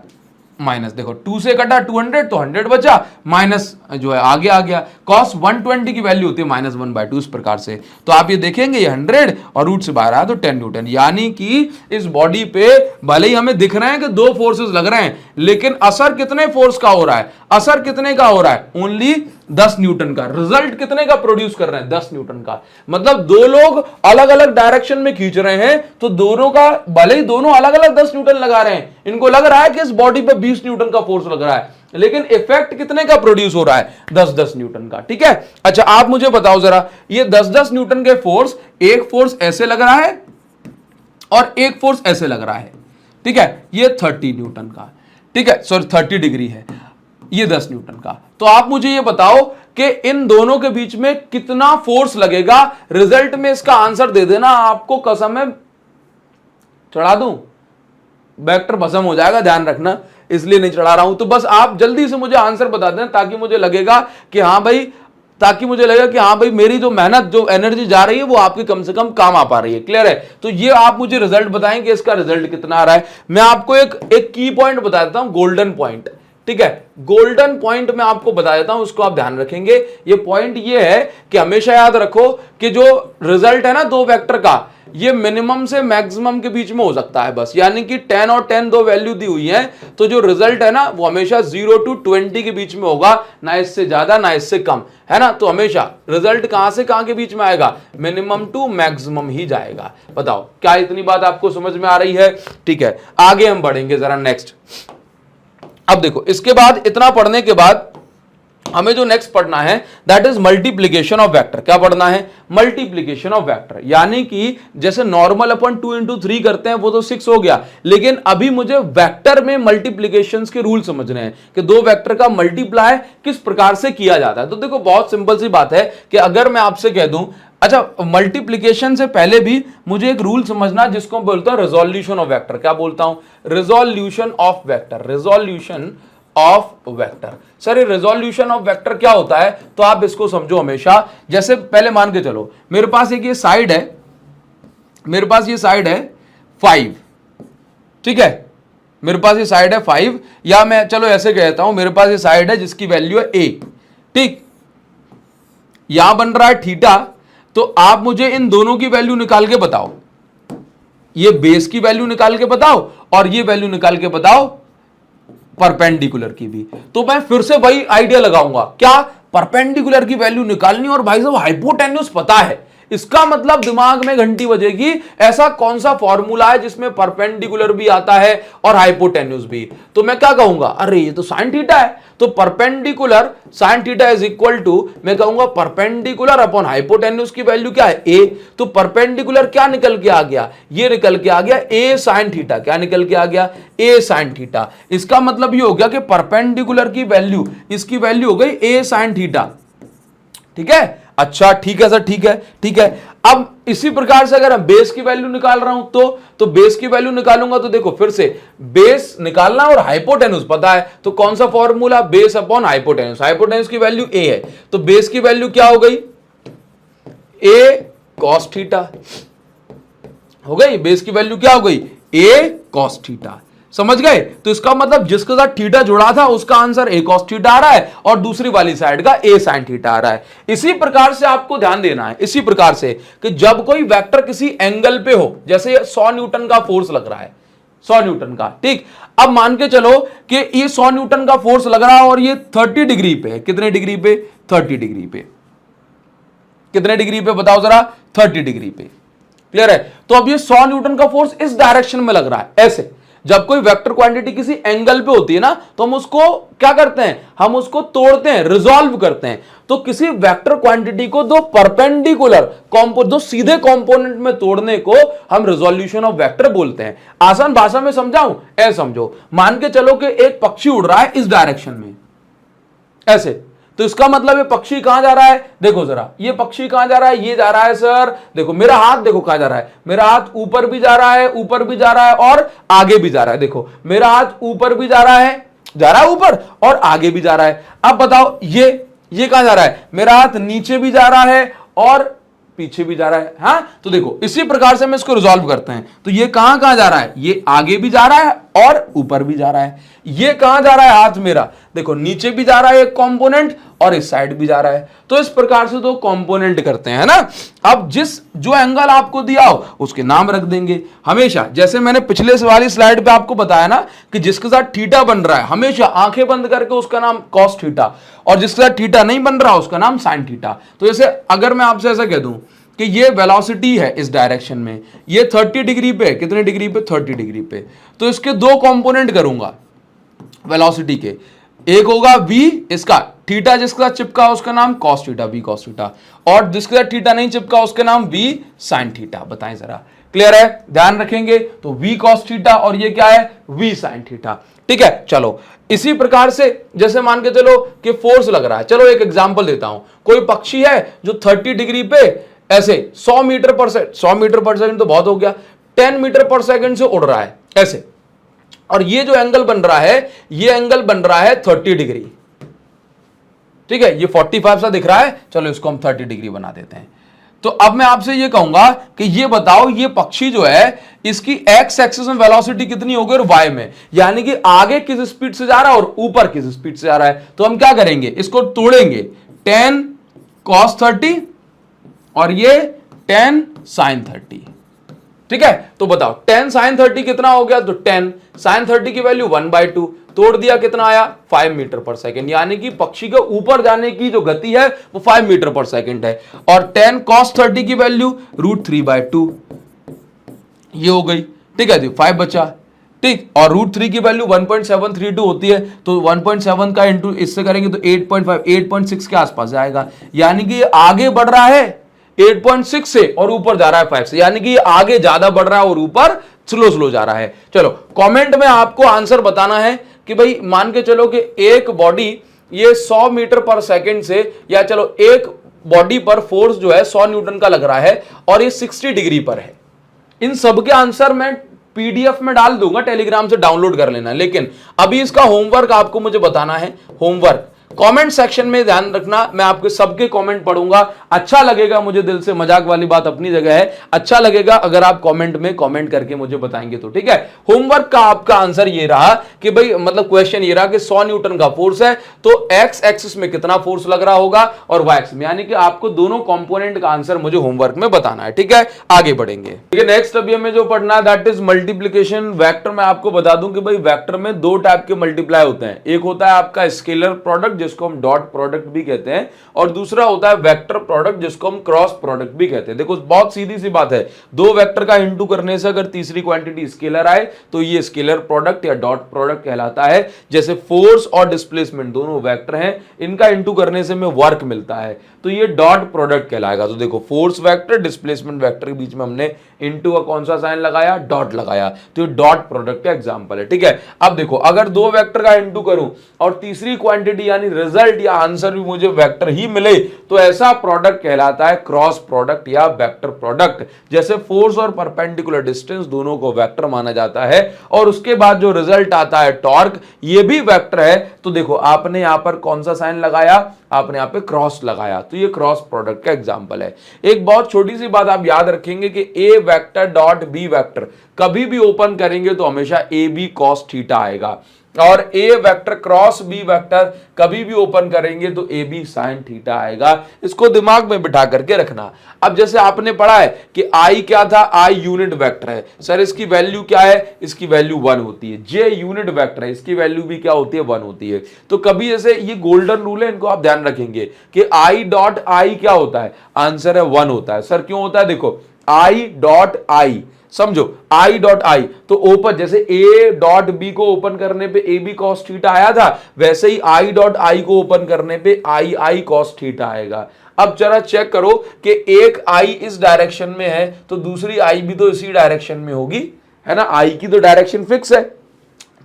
माइनस देखो 2 से कटा 200 तो 100 बचा, माइनस जो है आगे आ गया, cos 120 की वैल्यू होती है -1/2 इस प्रकार से, तो आप ये देखेंगे ये 100 और रूट से बाहर आया तो 10 न्यूटन, यानी कि इस बॉडी पे भले ही हमें दिख रहे हैं कि 2 फोर्सेस लग रहे हैं, लेकिन असर कितने फोर्स का हो रहा है, असर कितने का हो रहा है, ओनली 10 न्यूटन का, रिजल्ट कितने का प्रोड्यूस कर रहे हैं 10 न्यूटन का, मतलब 2 लोग अलग अलग डायरेक्शन में खींच रहे हैं तो दोनों का भले ही दोनों अलग अलग 10 न्यूटन लगा रहे हैं, इनको लग रहा है कि इस बॉडी पे 20 न्यूटन का फोर्स लग रहा है, लेकिन इफेक्ट कितने का प्रोड्यूस हो रहा है 10-10 न्यूटन का, ठीक है। अच्छा आप मुझे बताओ जरा, ये 10-10 न्यूटन के फोर्स, एक फोर्स ऐसे लग रहा है और एक फोर्स ऐसे लग रहा है, ठीक है, ये 30 न्यूटन का, ठीक है, सॉरी 30 डिग्री है, ये 10 न्यूटन का, तो आप मुझे ये बताओ कि इन दोनों के बीच में कितना फोर्स लगेगा, रिजल्ट में इसका आंसर दे देना, आपको कसम है चढ़ा दूं, वेक्टर भस्म हो जाएगा, ध्यान रखना, इसलिए नहीं चढ़ा रहा हूं, तो बस आप जल्दी से मुझे आंसर बता देना ताकि मुझे लगेगा कि हाँ भाई, मेरी जो मेहनत जो एनर्जी जा रही है वो आपकी कम से कम काम आ पा रही है, क्लियर है। तो ये आप मुझे रिजल्ट बताएं कि इसका रिजल्ट कितना आ रहा है। मैं आपको एक की पॉइंट बता देता हूं, गोल्डन पॉइंट, ठीक है, गोल्डन पॉइंट मैं आपको बता देता हूं, उसको आप ध्यान रखेंगे। ये पॉइंट ये है कि हमेशा याद रखो कि जो रिजल्ट है ना दो वेक्टर का, ये मिनिमम से मैक्सिमम के बीच में हो सकता है बस, यानी कि 10 और 10 दो वैल्यू दी हुई है, तो जो रिजल्ट है ना वो हमेशा 0 to 20 के बीच में होगा, ना इससे ज्यादा ना इससे कम, है ना। तो हमेशा रिजल्ट कहां से कहां के बीच में आएगा, मिनिमम टू मैक्सिमम ही जाएगा। बताओ क्या इतनी बात आपको समझ में आ रही है? ठीक है, आगे हम बढ़ेंगे जरा नेक्स्ट। अब देखो इसके बाद, इतना पढ़ने के बाद हमें जो नेक्स्ट पढ़ना है that is multiplication of vector. क्या पढ़ना है? मल्टीप्लीकेशन ऑफ वेक्टर, यानी कि जैसे नॉर्मल अपन 2 into 3 करते हैं वो तो 6 हो गया, लेकिन अभी मुझे वेक्टर में मल्टीप्लीकेशन के रूल समझने हैं कि दो वेक्टर का मल्टीप्लाई किस प्रकार से किया जाता है। तो देखो बहुत सिंपल सी बात है कि अगर मैं आपसे कह दूं, अच्छा मल्टीप्लीकेशन से पहले भी मुझे एक रूल समझना जिसको बोलता हूं रिजोल्यूशन ऑफ वेक्टर। क्या बोलता हूं? Resolution of vector, resolution of vector. Sir ये रिजोल्यूशन ऑफ वेक्टर क्या होता है? तो आप इसको समझो हमेशा, जैसे पहले मान के चलो मेरे पास एक ये साइड है, मेरे पास ये साइड है 5, ठीक है, मेरे पास ये साइड है 5, या मैं चलो ऐसे कहता हूं मेरे पास ये साइड है जिसकी वैल्यू है a, ठीक, यहां बन रहा है थीटा। तो आप मुझे इन दोनों की वैल्यू निकाल के बताओ, ये बेस की वैल्यू निकाल के बताओ और ये वैल्यू निकाल के बताओ परपेंडिकुलर की भी। तो मैं फिर से वही आइडिया लगाऊंगा, क्या परपेंडिकुलर की वैल्यू निकालनी और भाई साहब हाइपोटेन्यूज पता है, इसका मतलब दिमाग में घंटी बजेगी, ऐसा कौन सा फॉर्मूला है जिसमें परपेंडिकुलर भी आता है और हाइपोटेन्यूज भी। तो मैं क्या कहूंगा, अरे ये तो साइन थीटा है, तो perpendicular sine theta is equal to, मैं कहूंगा परपेंडिकुलर अपॉन हाइपोटेन्यूज की वैल्यू क्या है, ए। तो परपेंडिकुलर क्या निकल के आ गया, ये निकल के आ गया ए साइन थीटा। क्या निकल के आ गया? ए साइन थीटा। इसका मतलब ये हो गया कि परपेंडिकुलर की वैल्यू, इसकी वैल्यू हो गई ए साइन थीटा, ठीक है। अच्छा ठीक है सर, ठीक है, ठीक है। अब इसी प्रकार से अगर मैं बेस की वैल्यू निकाल रहा हूं तो बेस की वैल्यू निकालूंगा तो देखो फिर से बेस निकालना और हाइपोटेन्यूज पता है, तो कौन सा formula, base upon hypotenuse. Hypotenuse की वैल्यू ए है, तो बेस की वैल्यू क्या हो गई, ए कॉस थीटा हो गई। बेस की वैल्यू क्या हो गई, ए कॉस थीटा। समझ गए? तो इसका मतलब जिसके साथ थीटा जुड़ा था उसका आंसर ए कॉस थीटा आ रहा है और दूसरी वाली साइड का ए साइन थीटा आ रहा है। इसी प्रकार से आपको ध्यान देना है, इसी प्रकार से कि जब कोई वेक्टर किसी एंगल पे हो, जैसे 100 न्यूटन का फोर्स लग रहा है, 100 न्यूटन का, ठीक। अब मान के चलो कि ये 100 न्यूटन का फोर्स लग रहा है और ये 30 डिग्री पे है। कितने डिग्री पे? 30 डिग्री पे। कितने डिग्री पे बताओ जरा? 30 डिग्री पे। क्लियर है? तो अब ये 100 न्यूटन का फोर्स इस डायरेक्शन में लग रहा है, ऐसे। जब कोई वेक्टर क्वांटिटी किसी एंगल पे होती है ना, तो हम उसको क्या करते हैं, हम उसको तोड़ते हैं, रिजॉल्व करते हैं। तो किसी वेक्टर क्वांटिटी को दो परपेंडिकुलर दो सीधे कंपोनेंट में तोड़ने को हम रिजोल्यूशन ऑफ वेक्टर बोलते हैं। आसान भाषा में समझाऊं, ऐसे समझो, मान के चलो कि एक पक्षी उड़ रहा है इस डायरेक्शन में, ऐसे। तो इसका मतलब ये पक्षी कहां जा रहा है, देखो जरा, ये पक्षी कहां जा रहा है, ये जा रहा है सर, देखो मेरा हाथ, देखो कहां जा रहा है, मेरा हाथ ऊपर भी जा रहा है, ऊपर भी जा रहा है और आगे भी जा रहा है। देखो मेरा हाथ ऊपर भी जा रहा है ऊपर और आगे भी जा रहा है। अब बताओ ये कहां जा रहा है, मेरा हाथ नीचे भी जा रहा है और पीछे भी जा रहा है। हाँ, तो देखो इसी प्रकार से हम इसको रिजॉल्व करते हैं। तो ये कहां जा रहा है, ये आगे भी जा रहा है और ऊपर भी जा रहा है। ये कहां जा रहा है हाथ मेरा, देखो नीचे भी जा रहा है एक कंपोनेंट और इस साइड भी जा रहा है। तो इस प्रकार से दो कंपोनेंट करते हैं, है ना। अब जो एंगल आपको दिया हो उसके नाम रख देंगे हमेशा। जैसे मैंने पिछले वाली स्लाइड पे आपको बताया ना कि जिसके साथ थीटा बन रहा है हमेशा आंखें बंद करके उसका नाम कॉस थीटा, और जिसके साथ थीटा नहीं बन रहा उसका नाम साइन थीटा। तो जैसे अगर मैं आपसे ऐसा कह दूं कि ये वेलोसिटी है इस डायरेक्शन में, ये 30 डिग्री पे, कितने डिग्री पे, 30 डिग्री पे, तो इसके दो कंपोनेंट करूंगा वेलोसिटी के। एक होगा v, इसका थीटा जिसके साथ चिपका उसका नाम cos theta, v cos theta, और जिसके साथ थीटा नहीं चिपका उसका नाम v sin थीटा। बताएं जरा, क्लियर है? ध्यान रखेंगे। तो v cos थीटा और ये क्या है, v sin थीटा। ठीक है, चलो इसी प्रकार से जैसे मान के चलो कि फोर्स लग रहा है, चलो एक एग्जांपल देता हूं। कोई पक्षी है जो 30 डिग्री पे ऐसे 100 मीटर पर सेकंड, 100 मीटर पर सेकंड तो बहुत हो गया, 10 मीटर पर सेकंड से उड़ रहा है ऐसे, और ये जो एंगल बन रहा है, ये एंगल बन रहा है 30 डिग्री। ठीक है, ये 45 सा दिख रहा है, चलो इसको हम 30 डिग्री बना देते हैं। तो अब मैं आपसे ये कहूंगा कि ये बताओ ये पक्षी जो है इसकी एक्स एक्सिस में वेलोसिटी कितनी होगी और वाई में, यानी कि आगे किस स्पीड से जा रहा है और ऊपर किस स्पीड से जा रहा है। तो हम क्या करेंगे, इसको तोड़ेंगे, 10 cos 30 और ये 10 sin 30, ठीक है। तो बताओ 10 sin 30 कितना हो गया, तो 10 sin 30 की वैल्यू 1/2, तोड़ दिया कितना आया 5 मीटर पर सेकेंड, यानी कि पक्षी के ऊपर जाने की जो गति है वो 5 मीटर पर सेकेंड है। और 10 cos 30 की वैल्यू √3/2 ये हो गई, ठीक है जी, 5 बचा, ठीक। और √3 की वैल्यू 1.732 होती है, तो 1.7 का इंटू इससे करेंगे तो 8.5 8.6 के आसपास जाएगा, यानी कि आगे बढ़ रहा है 8.6 से और ऊपर जा रहा है 5 से, यानी कि आगे ज्यादा बढ़ रहा है और ऊपर स्लो जा रहा है। चलो कमेंट में आपको आंसर बताना है कि भाई मान के चलो कि एक बॉडी ये 100 मीटर पर सेकंड से, या चलो एक बॉडी पर फोर्स जो है 100 न्यूटन का लग रहा है और ये 60 डिग्री पर है। इन सब के आंसर मैं पीडीएफ में डाल दूंगा, टेलीग्राम से डाउनलोड कर लेना, लेकिन अभी इसका होमवर्क आपको मुझे बताना है। होमवर्क कमेंट सेक्शन में ध्यान रखना, मैं आपके सबके कमेंट पढ़ूंगा। अच्छा लगेगा मुझे दिल से, मजाक वाली बात अपनी जगह है, अच्छा लगेगा अगर आप कमेंट में कमेंट करके मुझे बताएंगे तो, ठीक है। होमवर्क का आपका आंसर ये रहा कि भाई मतलब क्वेश्चन ये रहा कि 100 न्यूटन का फोर्स है तो एक्स एक्सिस में कितना फोर्स लग रहा होगा और वाई एक्सिस में, यानी कि आपको दोनों कंपोनेंट का आंसर मुझे होमवर्क में बताना है, ठीक है। आगे बढ़ेंगे, ठीक है। नेक्स्ट अभी हमें जो पढ़ना है दैट इज मल्टीप्लीकेशन वेक्टर। मैं आपको बता दूं कि भाई वेक्टर में दो टाइप के मल्टीप्लाई होते हैं, एक होता है आपका स्केलर प्रोडक्ट जिसको हम डॉट प्रोडक्ट भी कहते हैं, और दूसरा होता है वेक्टर प्रोडक्ट जिसको हम क्रॉस प्रोडक्ट भी कहते हैं। देखो बहुत सीधी सी बात है, दो वेक्टर का इंटू करने से अगर तीसरी क्वांटिटी स्केलर आए तो ये स्केलर प्रोडक्ट या डॉट प्रोडक्ट कहलाता है। जैसे फोर्स और डिस्प्लेसमेंट दोनों वेक्टर हैं, इनका इंटू करने से हमें वर्क मिलता है तो ये डॉट प्रोडक्ट कहलाएगा। तो देखो फोर्स वेक्टर डिस्प्लेसमेंट वेक्टर के बीच में हमने इंटू का कौन सा साइन लगाया, डॉट लगाया, तो ये डॉट प्रोडक्ट का एग्जांपल है, ठीक है। अब देखो अगर दो वेक्टर का इंटू करूं और तीसरी क्वांटिटी यानी रिजल्ट या आंसर भी मुझे वेक्टर ही मिले तो ऐसा प्रोडक्ट कहलाता है क्रॉस प्रोडक्ट या वेक्टर प्रोडक्ट। जैसे फोर्स और परपेंडिकुलर डिस्टेंस दोनों को वेक्टर माना जाता है और उसके बाद जो रिजल्ट आता है टॉर्क, ये भी वेक्टर है। तो देखो आपने यहां पर कौन सा साइन लगाया, आपने यहां पे क्रॉस लगाया, तो ये क्रॉस प्रोडक्ट का एग्जांपल है। एक बहुत छोटी सी बात आप याद रखेंगे कि a vector dot b vector कभी भी ओपन करेंगे तो हमेशा ए बी कॉस थीटा आएगा, और ए वेक्टर क्रॉस बी वेक्टर कभी भी ओपन करेंगे तो ए बी साइन थीटा आएगा। इसको दिमाग में बिठा करके रखना। अब जैसे आपने पढ़ा है कि आई क्या था, आई यूनिट वेक्टर है, सर इसकी वैल्यू क्या है, इसकी वैल्यू 1 होती है। जे यूनिट वेक्टर है, इसकी वैल्यू भी क्या होती है, 1 होती है। तो कभी जैसे ये गोल्डन रूल है, इनको आप ध्यान रखेंगे कि आई डॉट आई क्या होता है, आंसर है 1 होता है। सर क्यों होता है, देखो आई डॉट आई, समझो आई डॉट आई तो ओपन, जैसे ए डॉट बी को ओपन करने पे ए बी कॉस थीटा आया था, वैसे ही आई डॉट आई को ओपन करने पे आई आई कॉस थीटा आएगा। अब जरा चेक करो कि एक आई इस डायरेक्शन में है तो दूसरी आई भी तो इसी डायरेक्शन में होगी, है ना, आई की तो डायरेक्शन फिक्स है।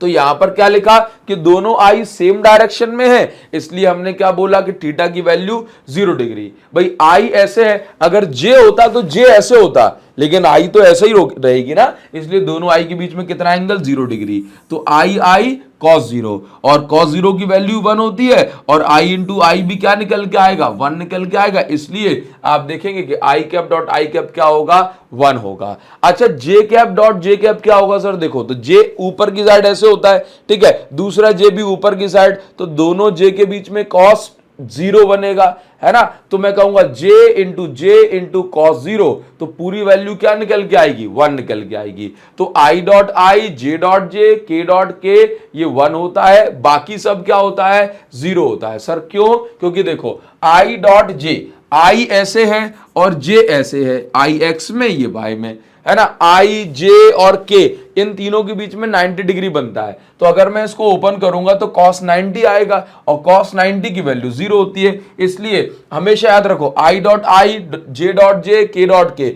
तो यहां पर क्या लिखा कि दोनों आई सेम डायरेक्शन में है, इसलिए हमने क्या बोला कि थीटा की वैल्यू 0 डिग्री। भाई आई ऐसे है, अगर जे होता तो जे ऐसे होता, लेकिन आई तो ऐसे ही रहेगी ना, इसलिए दोनों आई के बीच में कितना एंगल, 0 डिग्री। तो आई आई cos 0, और cos 0 की वैल्यू 1 होती है, और आई इंटू आई भी क्या निकल के आएगा, 1 निकल के आएगा। इसलिए आप देखेंगे कि आई कैप डॉट आई कैप क्या होगा, 1 होगा। अच्छा जे कैप डॉट जे कैप क्या होगा, सर देखो तो जे ऊपर की साइड ऐसे होता है, ठीक है, दूसरा जे भी ऊपर की साइड, तो दोनों जे के बीच में cos 0 बनेगा, है ना। तो मैं कहूंगा जे इंटू कॉस 0, तो पूरी वैल्यू क्या निकल के आएगी, 1 निकल के आएगी। तो I dot I, J dot J, के डॉट के, ये 1 होता है, बाकी सब क्या होता है, 0 होता है। सर क्यों, क्योंकि देखो आई डॉट जे, आई ऐसे है और जे ऐसे है, आई एक्स में ये वाई में, है ना। आई जे और के इन तीनों के बीच में 90 डिग्री बनता है, तो अगर मैं इसको ओपन करूंगा तो cos 90 आएगा, और cos 90 की वैल्यू 0 होती है। इसलिए हमेशा याद रखो I dot I, J dot J, के डॉट के,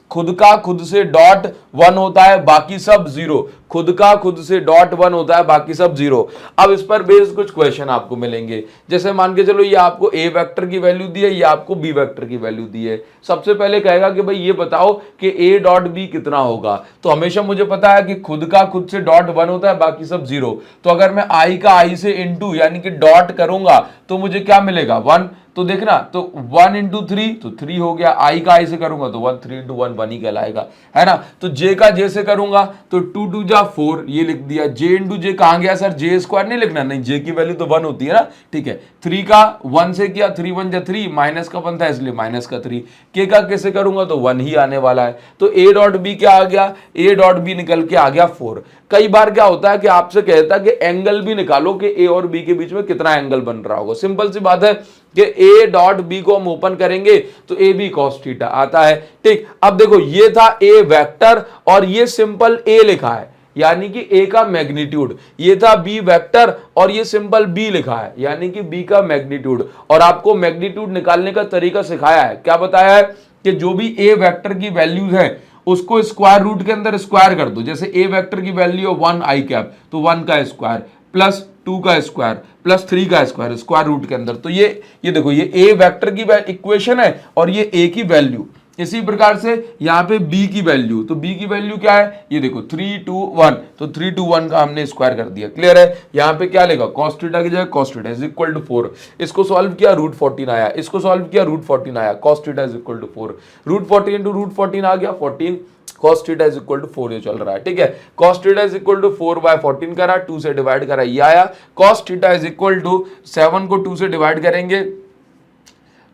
खुद का खुद से डॉट 1 होता है, बाकी सब 0, खुद का खुद से डॉट 1 होता है, बाकी सब 0। अब इस पर बेस्ड कुछ क्वेश्चन आपको मिलेंगे, जैसे मान के चलो ये आपको ए वेक्टर की वैल्यू दी है, ये आपको बी वेक्टर की वैल्यू दी है। सबसे पहले कहेगा कि भाई ये बताओ कि ए डॉट बी कितना होगा, तो हमेशा मुझे पता है कि खुद का खुद से डॉट 1 होता है, बाकी सब 0। तो अगर मैं आई का आई से इंटू यानी कि डॉट करूंगा तो मुझे क्या मिलेगा, 1। तो देखना, तो 1 इंटू 3 तो 3 हो गया, आई का आई से करूंगा तो 1, 3 इंटू 1 1 ही कहलाएगा, है ना। तो जे का जे से करूंगा तो 2 2 जा 4 ये लिख दिया। जे इंटू जे कहां गया सर, जे स्क्वायर नहीं लिखना, नहीं जे की वैल्यू तो 1 होती है ना, ठीक है। 3 का 1 से किया, 3 1 जा 3, माइनस का 1 था इसलिए माइनस का 3, के का कैसे करूंगा तो 1 ही आने वाला है। तो ए डॉट बी क्या आ गया, ए डॉट बी निकल के आ गया 4। कई बार क्या होता है कि आपसे कहता है कि एंगल भी निकालो कि ए और बी के बीच में कितना एंगल बन रहा होगा। सिंपल सी बात है कि ए डॉट बी को हम ओपन करेंगे तो ए बी कॉस थीटा आता है, ठीक। अब देखो ये था ए वेक्टर और ये सिंपल ए लिखा है यानी कि ए का मैग्नीट्यूड, ये था बी वेक्टर और ये सिंपल बी लिखा है यानी कि बी का मैग्नीट्यूड। और आपको मैग्नीट्यूड निकालने का तरीका सिखाया है, क्या बताया है कि जो भी ए वेक्टर की वैल्यूज है उसको स्क्वायर रूट के अंदर स्क्वायर कर दो। जैसे ए वेक्टर की वैल्यू 1 आई कैप तो 1 का स्क्वायर प्लस 2 का स्क्वायर प्लस 3 का स्क्वायर स्क्वायर रूट के अंदर। तो ये देखो ये ए वेक्टर की इक्वेशन है और ये ए की वैल्यू। इसी प्रकार से यहाँ पे b की वैल्यू, तो b की वैल्यू क्या है, ये देखो 3 2 1, तो 3 2 1 का हमने स्क्वायर कर दिया, क्लियर है। यहाँ पे क्या लेगा, cos थीटा की जगह cos theta is equal to 4, इसको सॉल्व किया √14 आया, इसको सॉल्व किया √14 आया, cos theta is equal to 4, √14 into √14 आ गया 14, cos theta is equal to 4 ये चल रहा है, ठीक है। cos theta is equal to 4/14 करा, 2 से डिवाइड करा, ये आया। cos theta is equal to 7 को 2 से डिवाइड करेंगे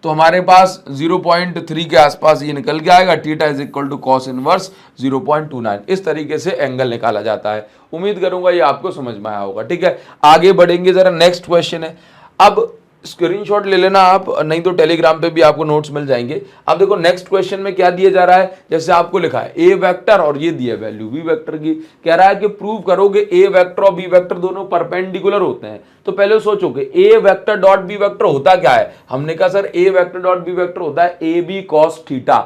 तो हमारे पास 0.3 के आसपास ये निकल के आएगा। Theta is equal to cos inverse 0.29। इस तरीके से एंगल निकाला जाता है। उम्मीद करूंगा ये आपको समझ में आया होगा, ठीक है। आगे बढ़ेंगे जरा, नेक्स्ट क्वेश्चन है। अब स्क्रीनशॉट ले लेना आप, नहीं तो टेलीग्राम पे भी आपको नोट्स मिल जाएंगे। अब देखो नेक्स्ट क्वेश्चन में क्या दिया जा रहा है, जैसे आपको लिखा है ए वेक्टर और ये दिया वैल्यू बी वेक्टर की, कह रहा है कि प्रूव करोगे ए वेक्टर और बी वेक्टर दोनों परपेंडिकुलर होते हैं। तो पहले सोचो कि a vector dot b vector होता क्या है। हमने कहा सर ए वेक्टर डॉट बी वेक्टर होता है ए बी कॉस थीटा।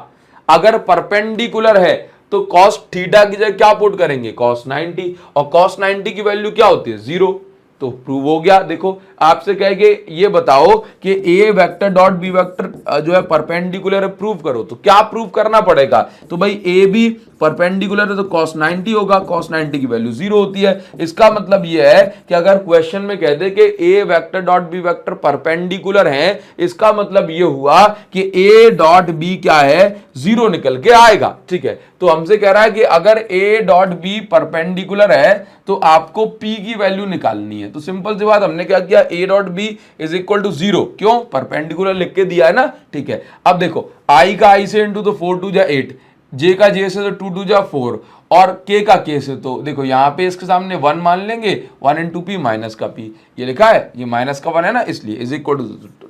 अगर परपेंडिकुलर है तो कॉस थीटा की जगह क्या पुट करेंगे, कॉस 90, और कॉस 90 की वैल्यू क्या होती है, 0। तो प्रूव हो गया। देखो आपसे कहेंगे ये बताओ कि a vector dot b vector जो है परपेंडिकुलर है, प्रूव करो। तो क्या प्रूव करना पड़ेगा, तो भाई ए बी परपेंडिकुलर है तो cos 90 होगा, cos 90 की वैल्यू 0 होती है। इसका मतलब ये है कि अगर क्वेश्चन में कह दे कि a vector dot b vector perpendicular है, इसका मतलब ये हुआ कि ए डॉट बी क्या है, 0 निकल के आएगा, ठीक है। तो हमसे कह रहा है कि अगर ए डॉट बी परपेंडिकुलर है तो आपको p की वैल्यू निकालनी है। तो सिंपल सी बात, हमने क्या किया, a dot B is equal to 0, क्यों, परपेंडिकुलर लिख के दिया है ना, ठीक है। अब देखो i का i से इंटू तो 4 2 जा 8, j का j से तो 2 2 जा 4, और k का k से तो देखो यहाँ पे इसके सामने 1 मान लेंगे, 1 इंटू पी माइनस का p, ये लिखा है, ये माइनस का 1 है ना, इसलिए इज इक्वल टू,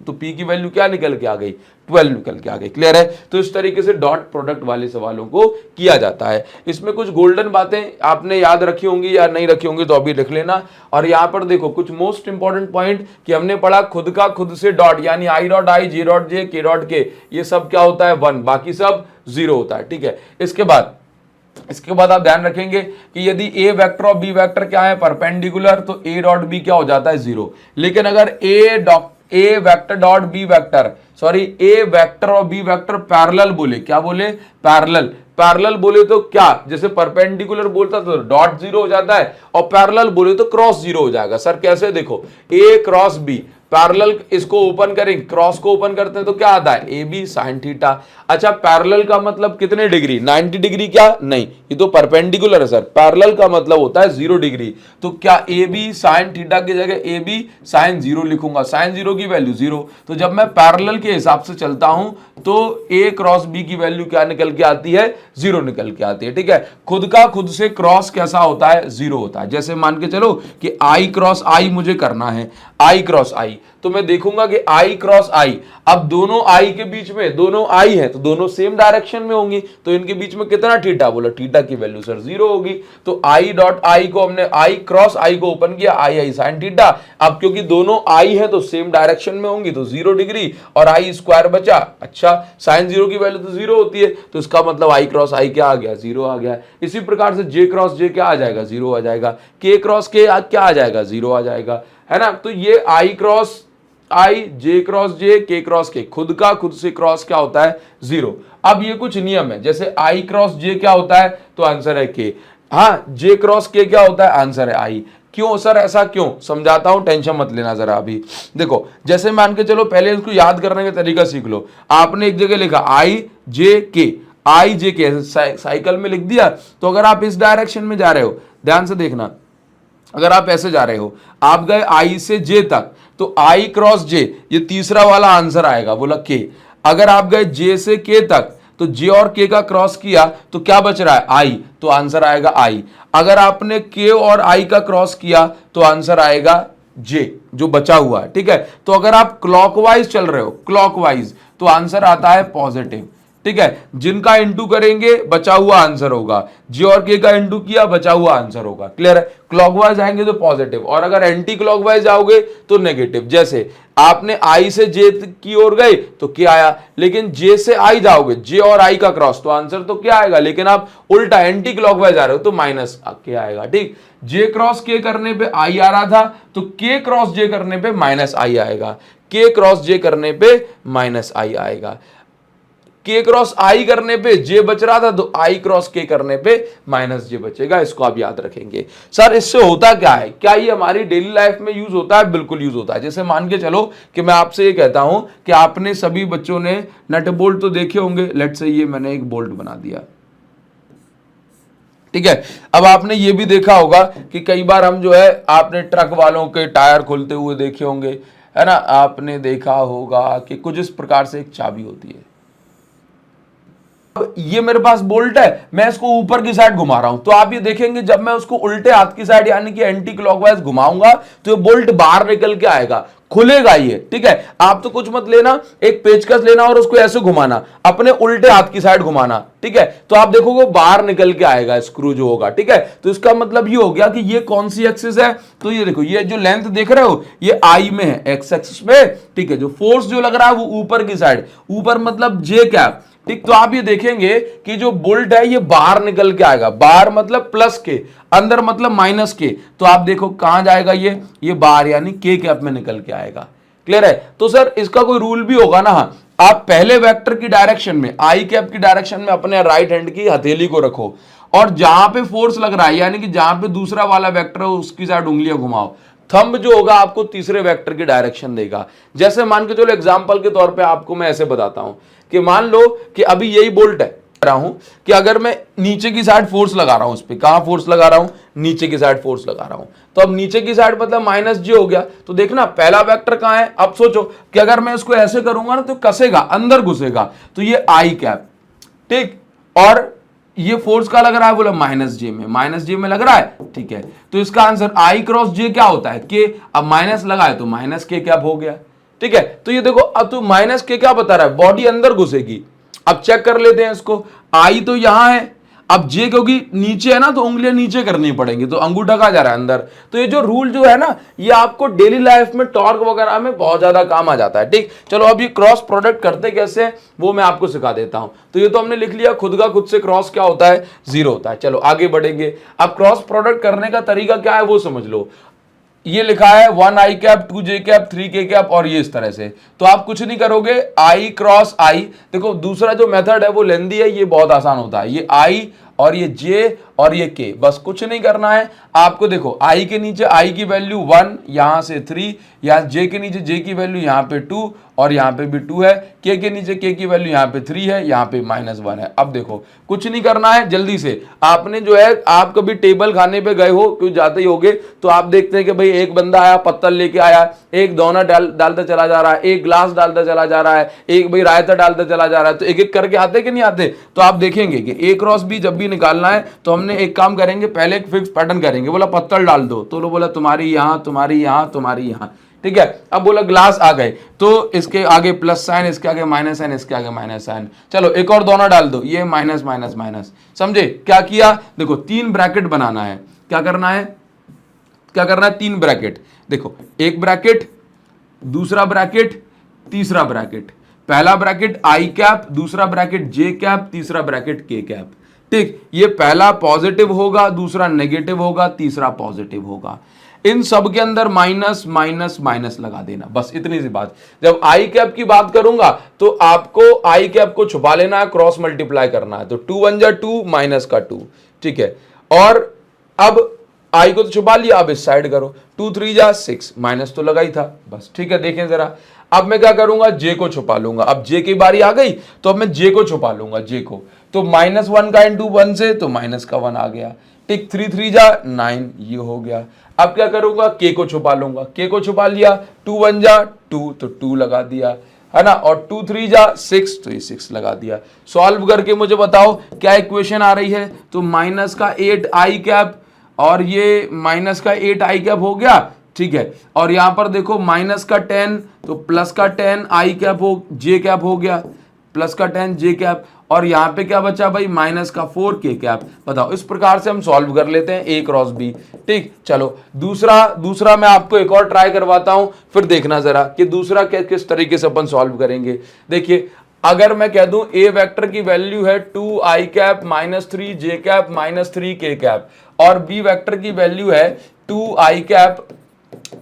तो p की वैल्यू क्या निकल के आ गई, 12 निकल के आ गई, क्लियर है। तो इस तरीके से डॉट प्रोडक्ट वाले सवालों को किया जाता है। इसमें कुछ गोल्डन बातें आपने याद रखी होंगी या नहीं रखी होंगी तो अभी लिख लेना। और यहाँ पर देखो कुछ मोस्ट इंपॉर्टेंट पॉइंट कि हमने पढ़ा खुद का खुद से डॉट, यानी I dot I, J dot J, के डॉट के, ये सब क्या होता है 1, बाकी सब 0 होता है, ठीक है। इसके बाद आप ध्यान रखेंगे कि यदि ए वेक्टर और बी वेक्टर क्या है, परपेंडिकुलर, तो ए डॉट बी क्या हो जाता है 0। लेकिन अगर a vector dot b vector, sorry a vector और बी वेक्टर पैरेलल बोले, क्या बोले, पैरेलल बोले तो क्या, जैसे परपेंडिकुलर बोलता तो डॉट 0 हो जाता है और पैरेलल बोले तो क्रॉस 0 हो जाएगा। सर कैसे, देखो ए क्रॉस बी, पैरेलल इसको ओपन करें, क्रॉस को ओपन करते हैं तो क्या आता है, ए बी साइन थीटा। अच्छा पैरेलल का मतलब कितने डिग्री, 90 डिग्री, क्या नहीं, ये तो परपेंडिकुलर है सर, पैरेलल का मतलब होता है 0 डिग्री। तो क्या ए बी साइन थीटा की जगह ए बी साइन 0 लिखूंगा, साइन 0 की वैल्यू 0। तो जब मैं पैरेलल के हिसाब से चलता हूं तो ए क्रॉस बी की वैल्यू क्या निकल के आती है, 0 निकल के आती है, ठीक है। खुद का खुद से क्रॉस कैसा होता है, 0 होता है। जैसे मान के चलो कि आई क्रॉस आई मुझे करना है, आई क्रॉस आई, तो मैं देखूंगा कि आई क्रॉस आई, अब दोनों आई के बीच में, दोनों आई है तो दोनों सेम डायरेक्शन में होंगी, तो इनके बीच में कितना थीटा, बोला थीटा की वैल्यू सर 0 होगी। तो आई डॉट आई को हमने आई क्रॉस आई को ओपन किया, आई आई साइन थीटा। अब क्योंकि दोनों आई है तो सेम डायरेक्शन में होंगी तो 0 डिग्री और आई स्क्वायर बचा। अच्छा साइन 0 की वैल्यू तो 0 होती है, तो इसका मतलब आई क्रॉस आई क्या आ गया, 0 आ गया। इसी प्रकार से जे क्रॉस जे क्या आ जाएगा, 0 आ जाएगा। के क्रॉस के क्या आ जाएगा, 0 आ जाएगा, है ना। तो ये आई क्रॉस आई, जे क्रॉस जे, के क्रॉस के, खुद का खुद से क्रॉस क्या होता है, 0। अब ये कुछ नियम है, जैसे आई क्रॉस जे क्या होता है, तो आंसर है के। हाँ जे क्रॉस के क्या होता है, आंसर है आई। क्यों सर, ऐसा क्यों, समझाता हूं, टेंशन मत लेना जरा। अभी देखो, जैसे मान के चलो, पहले इसको याद करने का तरीका सीख लो। आपने एक जगह लिखा आई जे के, साइकिल में लिख दिया। तो अगर आप इस डायरेक्शन में जा रहे हो, ध्यान से देखना, अगर आप ऐसे जा रहे हो, आप गए आई से जे तक, तो आई क्रॉस जे, ये तीसरा वाला आंसर आएगा, बोला के। अगर आप गए जे से के तक, तो जे और के का क्रॉस किया तो क्या बच रहा है, आई, तो आंसर आएगा आई। अगर आपने के और आई का क्रॉस किया तो आंसर आएगा जे, जो बचा हुआ है, ठीक है। तो अगर आप क्लॉकवाइज चल रहे हो, क्लॉकवाइज, तो आंसर आता है पॉजिटिव, ठीक है। जिनका इंटू करेंगे बचा हुआ आंसर होगा, जे और के का इंटू किया बचा हुआ आंसर होगा, क्लियर है। क्लॉकवाइज आएंगे तो पॉजिटिव, और अगर एंटी क्लॉकवाइज आओगे तो नेगेटिव। जैसे आपने आई से जे की ओर गए तो क्या आया, लेकिन जे से आई जाओगे, जे और आई का क्रॉस, तो आंसर तो क्या आएगा। लेकिन आप उल्टा एंटी क्लॉकवाइज आ रहे हो तो माइनस के आएगा, ठीक। जे क्रॉस के करने पे आई आ रहा था, तो के क्रॉस जे करने पे माइनस आई आएगा, के क्रॉस जे करने पे माइनस आई आएगा। के क्रॉस आई करने पे जे बच रहा था, तो आई क्रॉस के करने पे माइनस जे बचेगा। इसको आप याद रखेंगे। सर इससे होता क्या है, क्या ये हमारी डेली लाइफ में यूज होता है? बिल्कुल यूज होता है। जैसे मान के चलो कि मैं आपसे ये कहता हूं कि आपने सभी बच्चों ने नट बोल्ट तो देखे होंगे, लेट्स से ये मैंने एक बोल्ट बना दिया, ठीक है। अब आपने ये भी देखा होगा कि कई बार हम जो है, आपने ट्रक वालों के टायर खोलते हुए देखे होंगे, है ना। आपने देखा होगा कि कुछ इस प्रकार से एक चाबी होती है। ये मेरे पास बोल्ट है, मैं इसको ऊपर की साइड घुमा रहा हूं, तो आप ये देखेंगे जब मैं उसको उल्टे हाथ की साइड यानी कि एंटी क्लॉकवाइज घुमाऊंगा तो ये बोल्ट बाहर निकल के आएगा, खुलेगा ये, ठीक है। आप तो कुछ मत लेना, एक पेचकस लेना और उसको ऐसे घुमाना, अपने उल्टे हाथ की साइड घुमाना, ठीक है। तो आप देखोगे बाहर निकल के आएगा स्क्रू जो होगा, ठीक है। तो इसका मतलब ये हो गया कि ये कौन सी एक्सिस है, तो ये देखो, ये जो लेंथ देख रहे हो ये आई में है, एक्स एक्सिस में, ठीक है। जो फोर्स जो लग रहा है वो ऊपर की साइड, ऊपर मतलब जे कैप, ठीक। तो आप ये देखेंगे कि जो बोल्ट है ये बाहर निकल के आएगा, बाहर मतलब प्लस के, अंदर मतलब माइनस के। तो आप देखो कहां जाएगा ये बाहर यानी के कैप में निकल के आएगा, क्लियर है। तो सर इसका कोई रूल भी होगा ना, हाँ। आप पहले वेक्टर की डायरेक्शन में, आई कैप की डायरेक्शन में अपने राइट हैंड की हथेली को रखो, और जहां पे फोर्स लग रहा है यानी कि जहां पे दूसरा वाला वेक्टर है उसकी साइड उंगलियां घुमाओ। थंब जो होगा आपको तीसरे वेक्टर की डायरेक्शन देगा। जैसे मान के चलो एग्जांपल के तौर पे आपको मैं ऐसे बताता हूं कि मान लो कि अभी यही बोल्ट है, रहा हूं कि अगर मैं नीचे की साइड फोर्स लगा रहा हूं, इस पे कहां फोर्स लगा रहा हूं, नीचे की साइड फोर्स लगा रहा हूं, तो अब नीचे की साइड मतलब माइनस जे हो गया। तो देखना पहला वेक्टर कहां है, अब सोचो कि अगर मैं इसको ऐसे करूंगा ना तो कसेगा, अंदर घुसेगा, तो ये आई कैप, ठीक। और ये फोर्स का लग रहा है, बोला माइनस जे में लग रहा है, ठीक है। तो इसका आंसर आई क्रॉस जे क्या होता है, के। अब माइनस लगा है तो माइनस के कैप हो गया, ठीक है। तो ये देखो, अब तो माइनस के क्या बता रहा है, बॉडी अंदर घुसेगी। अब चेक कर लेते हैं इसको, आई तो यहां है, अब जे क्योंकि नीचे है ना तो उंगलियां नीचे करनी पड़ेंगी, तो अंगूठा कहां जा रहा है, अंदर। तो ये जो रूल जो है ना, ये आपको डेली लाइफ में टॉर्क वगैरह में बहुत ज्यादा काम आ जाता है, ठीक। चलो अब ये क्रॉस प्रोडक्ट करते कैसे हैं वो मैं आपको सिखा देता हूं। तो ये तो हमने लिख लिया, खुद का खुद से क्रॉस क्या होता है, जीरो होता है। चलो आगे बढ़ेंगे। अब क्रॉस प्रोडक्ट करने का तरीका क्या है वो समझ लो। ये लिखा है 1 आई कैप 2 जे कैप 3 के कैप, और ये इस तरह से। तो आप कुछ नहीं करोगे, आई क्रॉस आई। देखो दूसरा जो मेथड है वो लेंदी है, ये बहुत आसान होता है। ये आई और ये जे और ये के, बस कुछ नहीं करना है आपको। देखो आई के नीचे आई की वैल्यू 1, यहां से 3, यहां जे के नीचे जे की वैल्यू यहां पे 2 और यहां पे भी 2 है, के नीचे के की वैल्यू यहां पे 3 है, यहां पे -1 है। अब देखो कुछ नहीं करना है, जल्दी से आपने जो है, आप कभी टेबल खाने पे गए हो, क्यों जाते ही होगे, तो आप देखते हैं कि भाई एक बंदा आया, पत्तल लेके आया, एक दोना डालता चला जा रहा है, एक ग्लास डालता चला जा रहा है, एक भाई रायता डालता चला जा रहा है। तो एक एक करके आते कि नहीं आते। तो आप देखेंगे कि ए क्रॉस बी जब भी निकालना है तो हमने एक काम करेंगे, पहले एक फिक्स पैटर्न करेंगे। बोला पत्तल डाल दो, तो लो बोला तुम्हारी यहां, तुम्हारी यहां, तुम्हारी यहां, ठीक है। अब बोला ग्लास आ गए, तो इसके आगे प्लस साइन, इसके आगे माइनस साइन, इसके आगे माइनस साइन। चलो एक और दोना डाल दो, ये माइनस माइनस माइनस। समझे क्या किया? देखो 3 ब्रैकेट बनाना है। क्या करना है, क्या करना है? 3 ब्रैकेट। देखो एक ब्रैकेट, दूसरा ब्रैकेट, तीसरा ब्रैकेट। पहला ब्रैकेट आई कैप, दूसरा ब्रैकेट जे कैप, तीसरा ब्रैकेट के कैप, ठीक। ये पहला पॉजिटिव होगा, दूसरा नेगेटिव होगा, तीसरा पॉजिटिव होगा। इन सब के अंदर माइनस माइनस माइनस लगा देना, बस इतनी सी बात। जब आई कैप की बात करूंगा तो आपको आई कैप को छुपा लेना है, क्रॉस मल्टीप्लाई करना है। तो 2 1 जा 2 माइनस का 2, ठीक है। और अब आई को तो छुपा लिया, अब इस साइड करो, 2 3 जा 6, माइनस तो लगा ही था बस। ठीक है, देखें जरा, अब मैं क्या करूंगा, जे को छुपा लूंगा। अब जे की बारी आ गई तो अब मैं जे को छुपा लूंगा, जे को। तो -1 का इंटू 1 से तो माइनस का 1 आ गया। ठीक, 3 3 जा 9, ये हो गया। अब क्या करूंगा, के को छुपा लूंगा, के को छुपा लिया, 2 1 जा 2 तो 2 लगा दिया, है ना, और 2 3 जा 6 तो ये 6 लगा दिया। सॉल्व करके मुझे बताओ क्या इक्वेशन आ रही है। तो माइनस का 8 आई कैप और ये माइनस का 8 आई कैप हो गया। ठीक है, और यहां पर देखो माइनस का 10 तो प्लस का 10 आई कैप हो, जे कैप हो गया, प्लस का 10 जे कैप, और यहां पे क्या बचा भाई, माइनस का 4 के कैप। बताओ, इस प्रकार से हम सॉल्व कर लेते हैं ए क्रॉस बी। ठीक, चलो दूसरा मैं आपको एक और ट्राई करवाता हूं, फिर देखना जरा कि दूसरा किस तरीके से अपन सॉल्व करेंगे। देखिए, अगर मैं कह दूं ए वेक्टर की वैल्यू है 2 आई कैप -3 जे कैप -3 के कैप, और बी वेक्टर की वैल्यू है 2 आई कैप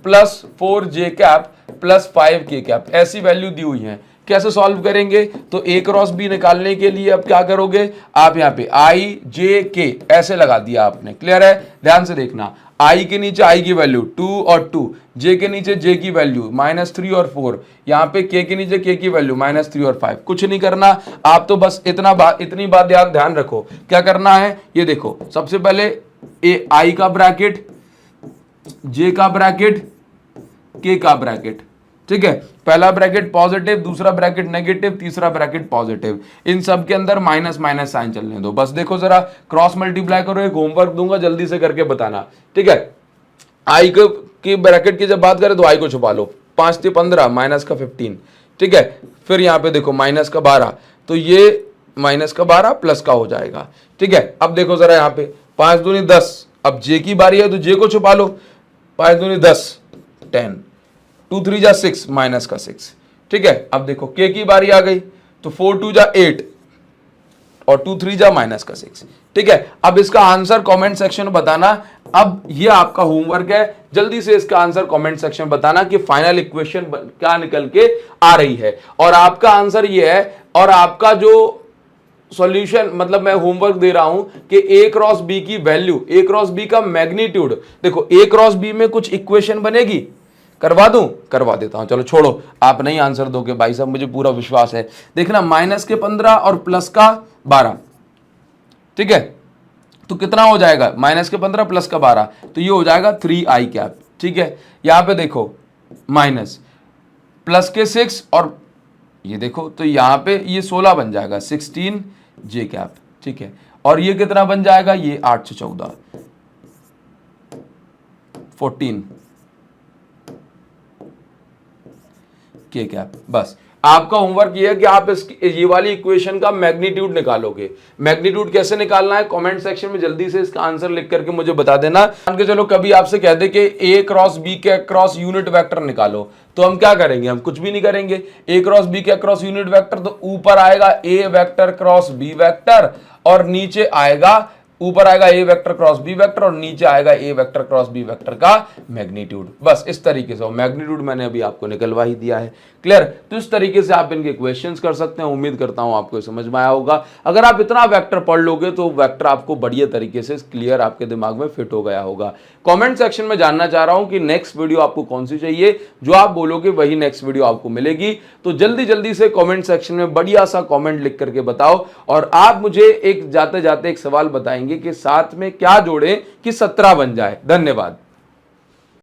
+4 जे कैप +5 के कैप, ऐसी वैल्यू दी हुई है। कैसे सॉल्व करेंगे, तो ए क्रॉस बी निकालने के लिए अब क्या करोगे आप, यहाँ पे आई जे के ऐसे लगा दिया आपने। क्लियर है, ध्यान से देखना, आई के नीचे आई की वैल्यू 2 और 2, जे के नीचे जे की वैल्यू -3 और 4, यहाँ पे के नीचे के की वैल्यू -3 और 5। कुछ नहीं करना, आप तो बस इतनी बात ध्यान रखो। क्या करना है, ये देखो, सबसे पहले ए आई का ब्रैकेट, जे का ब्रैकेट, के का ब्रैकेट। ठीक है, पहला ब्रैकेट पॉजिटिव, दूसरा ब्रैकेट नेगेटिव, तीसरा ब्रैकेट पॉजिटिव, इन सब के अंदर माइनस माइनस साइन चलने दो। बस देखो जरा, क्रॉस मल्टीप्लाई करो, एक होमवर्क दूंगा जल्दी से करके बताना। ठीक है, आई की ब्रैकेट की जब बात करें तो आई को छुपा लो, 5 से 15 माइनस का 15। ठीक है, फिर यहाँ पे देखो माइनस का 12, तो ये माइनस का 12 प्लस का हो जाएगा। ठीक है, अब देखो जरा यहाँ पे 5 दूनी 10, अब जे की बारी है तो जे को छुपा लो, 5 दूनी 10 10, 2 3 जा 6 माइनस का 6। ठीक है, अब देखो के की बारी आ गई तो 4 2 जा 8 और 2 3 जा माइनस का 6। ठीक है, अब इसका आंसर कमेंट सेक्शन में बताना। अब ये आपका होमवर्क है, जल्दी से इसका आंसर कमेंट सेक्शन में बताना कि फाइनल इक्वेशन क्या निकल के आ रही है। और आपका आंसर ये है, और आपका जो सॉल्यूशन, मतलब मैं होमवर्क दे रहा हूं कि ए क्रॉस बी की वैल्यू, ए क्रॉस बी का मैग्नीट्यूड, देखो ए क्रॉस बी में कुछ इक्वेशन बनेगी, करवा दूं, करवा देता हूं। चलो छोड़ो, आप नहीं आंसर दोगे भाई साहब, मुझे पूरा विश्वास है। देखना, माइनस के 15 और प्लस का 12। ठीक है, तो कितना हो जाएगा, माइनस के 15 प्लस का 12, तो ये हो जाएगा 3 आई कैप। ठीक है, यहां पे देखो माइनस प्लस के 6 और ये देखो, तो यहां पे ये 16 बन जाएगा, 16 जे कैप। ठीक है, और ये कितना बन जाएगा, ये 8 से 14 14 के कैप। बस आपका होमवर्क ये है कि आप ये वाली इक्वेशन का मैग्नीट्यूड निकालोगे। मैग्नीट्यूड कैसे निकालना है, कमेंट सेक्शन में जल्दी से इसका आंसर लिख करके मुझे बता देना। मान के चलो कभी आपसे कह दे कि ए क्रॉस बी के क्रॉस यूनिट वेक्टर निकालो, तो हम क्या करेंगे, हम कुछ भी नहीं करेंगे। ए क्रॉस बी के क्रॉस यूनिट वेक्टर, तो ऊपर आएगा ए वेक्टर क्रॉस बी वेक्टर, और नीचे आएगा, ऊपर आएगा ए वेक्टर क्रॉस बी वेक्टर और नीचे आएगा ए वेक्टर क्रॉस बी वेक्टर का मैग्नीट्यूड। बस इस तरीके से, मैग्नीट्यूड मैंने अभी आपको निकलवा ही दिया है। क्लियर, तो इस तरीके से आप इनके क्वेश्चंस कर सकते हैं। उम्मीद करता हूं आपको समझ में आया होगा। अगर आप इतना वेक्टर पढ़ लोगे तो वेक्टर आपको बढ़िया तरीके से क्लियर आपके दिमाग में फिट हो गया होगा। कमेंट सेक्शन में जानना चाह रहा हूं कि नेक्स्ट वीडियो आपको कौन सी चाहिए, जो आप बोलोगे वही नेक्स्ट वीडियो आपको मिलेगी। तो जल्दी जल्दी से कमेंट सेक्शन में बढ़िया सा कमेंट लिख करके बताओ, और आप मुझे एक जाते जाते एक सवाल बताएंगे कि साथ में क्या जोड़े कि 17 बन जाए। धन्यवाद।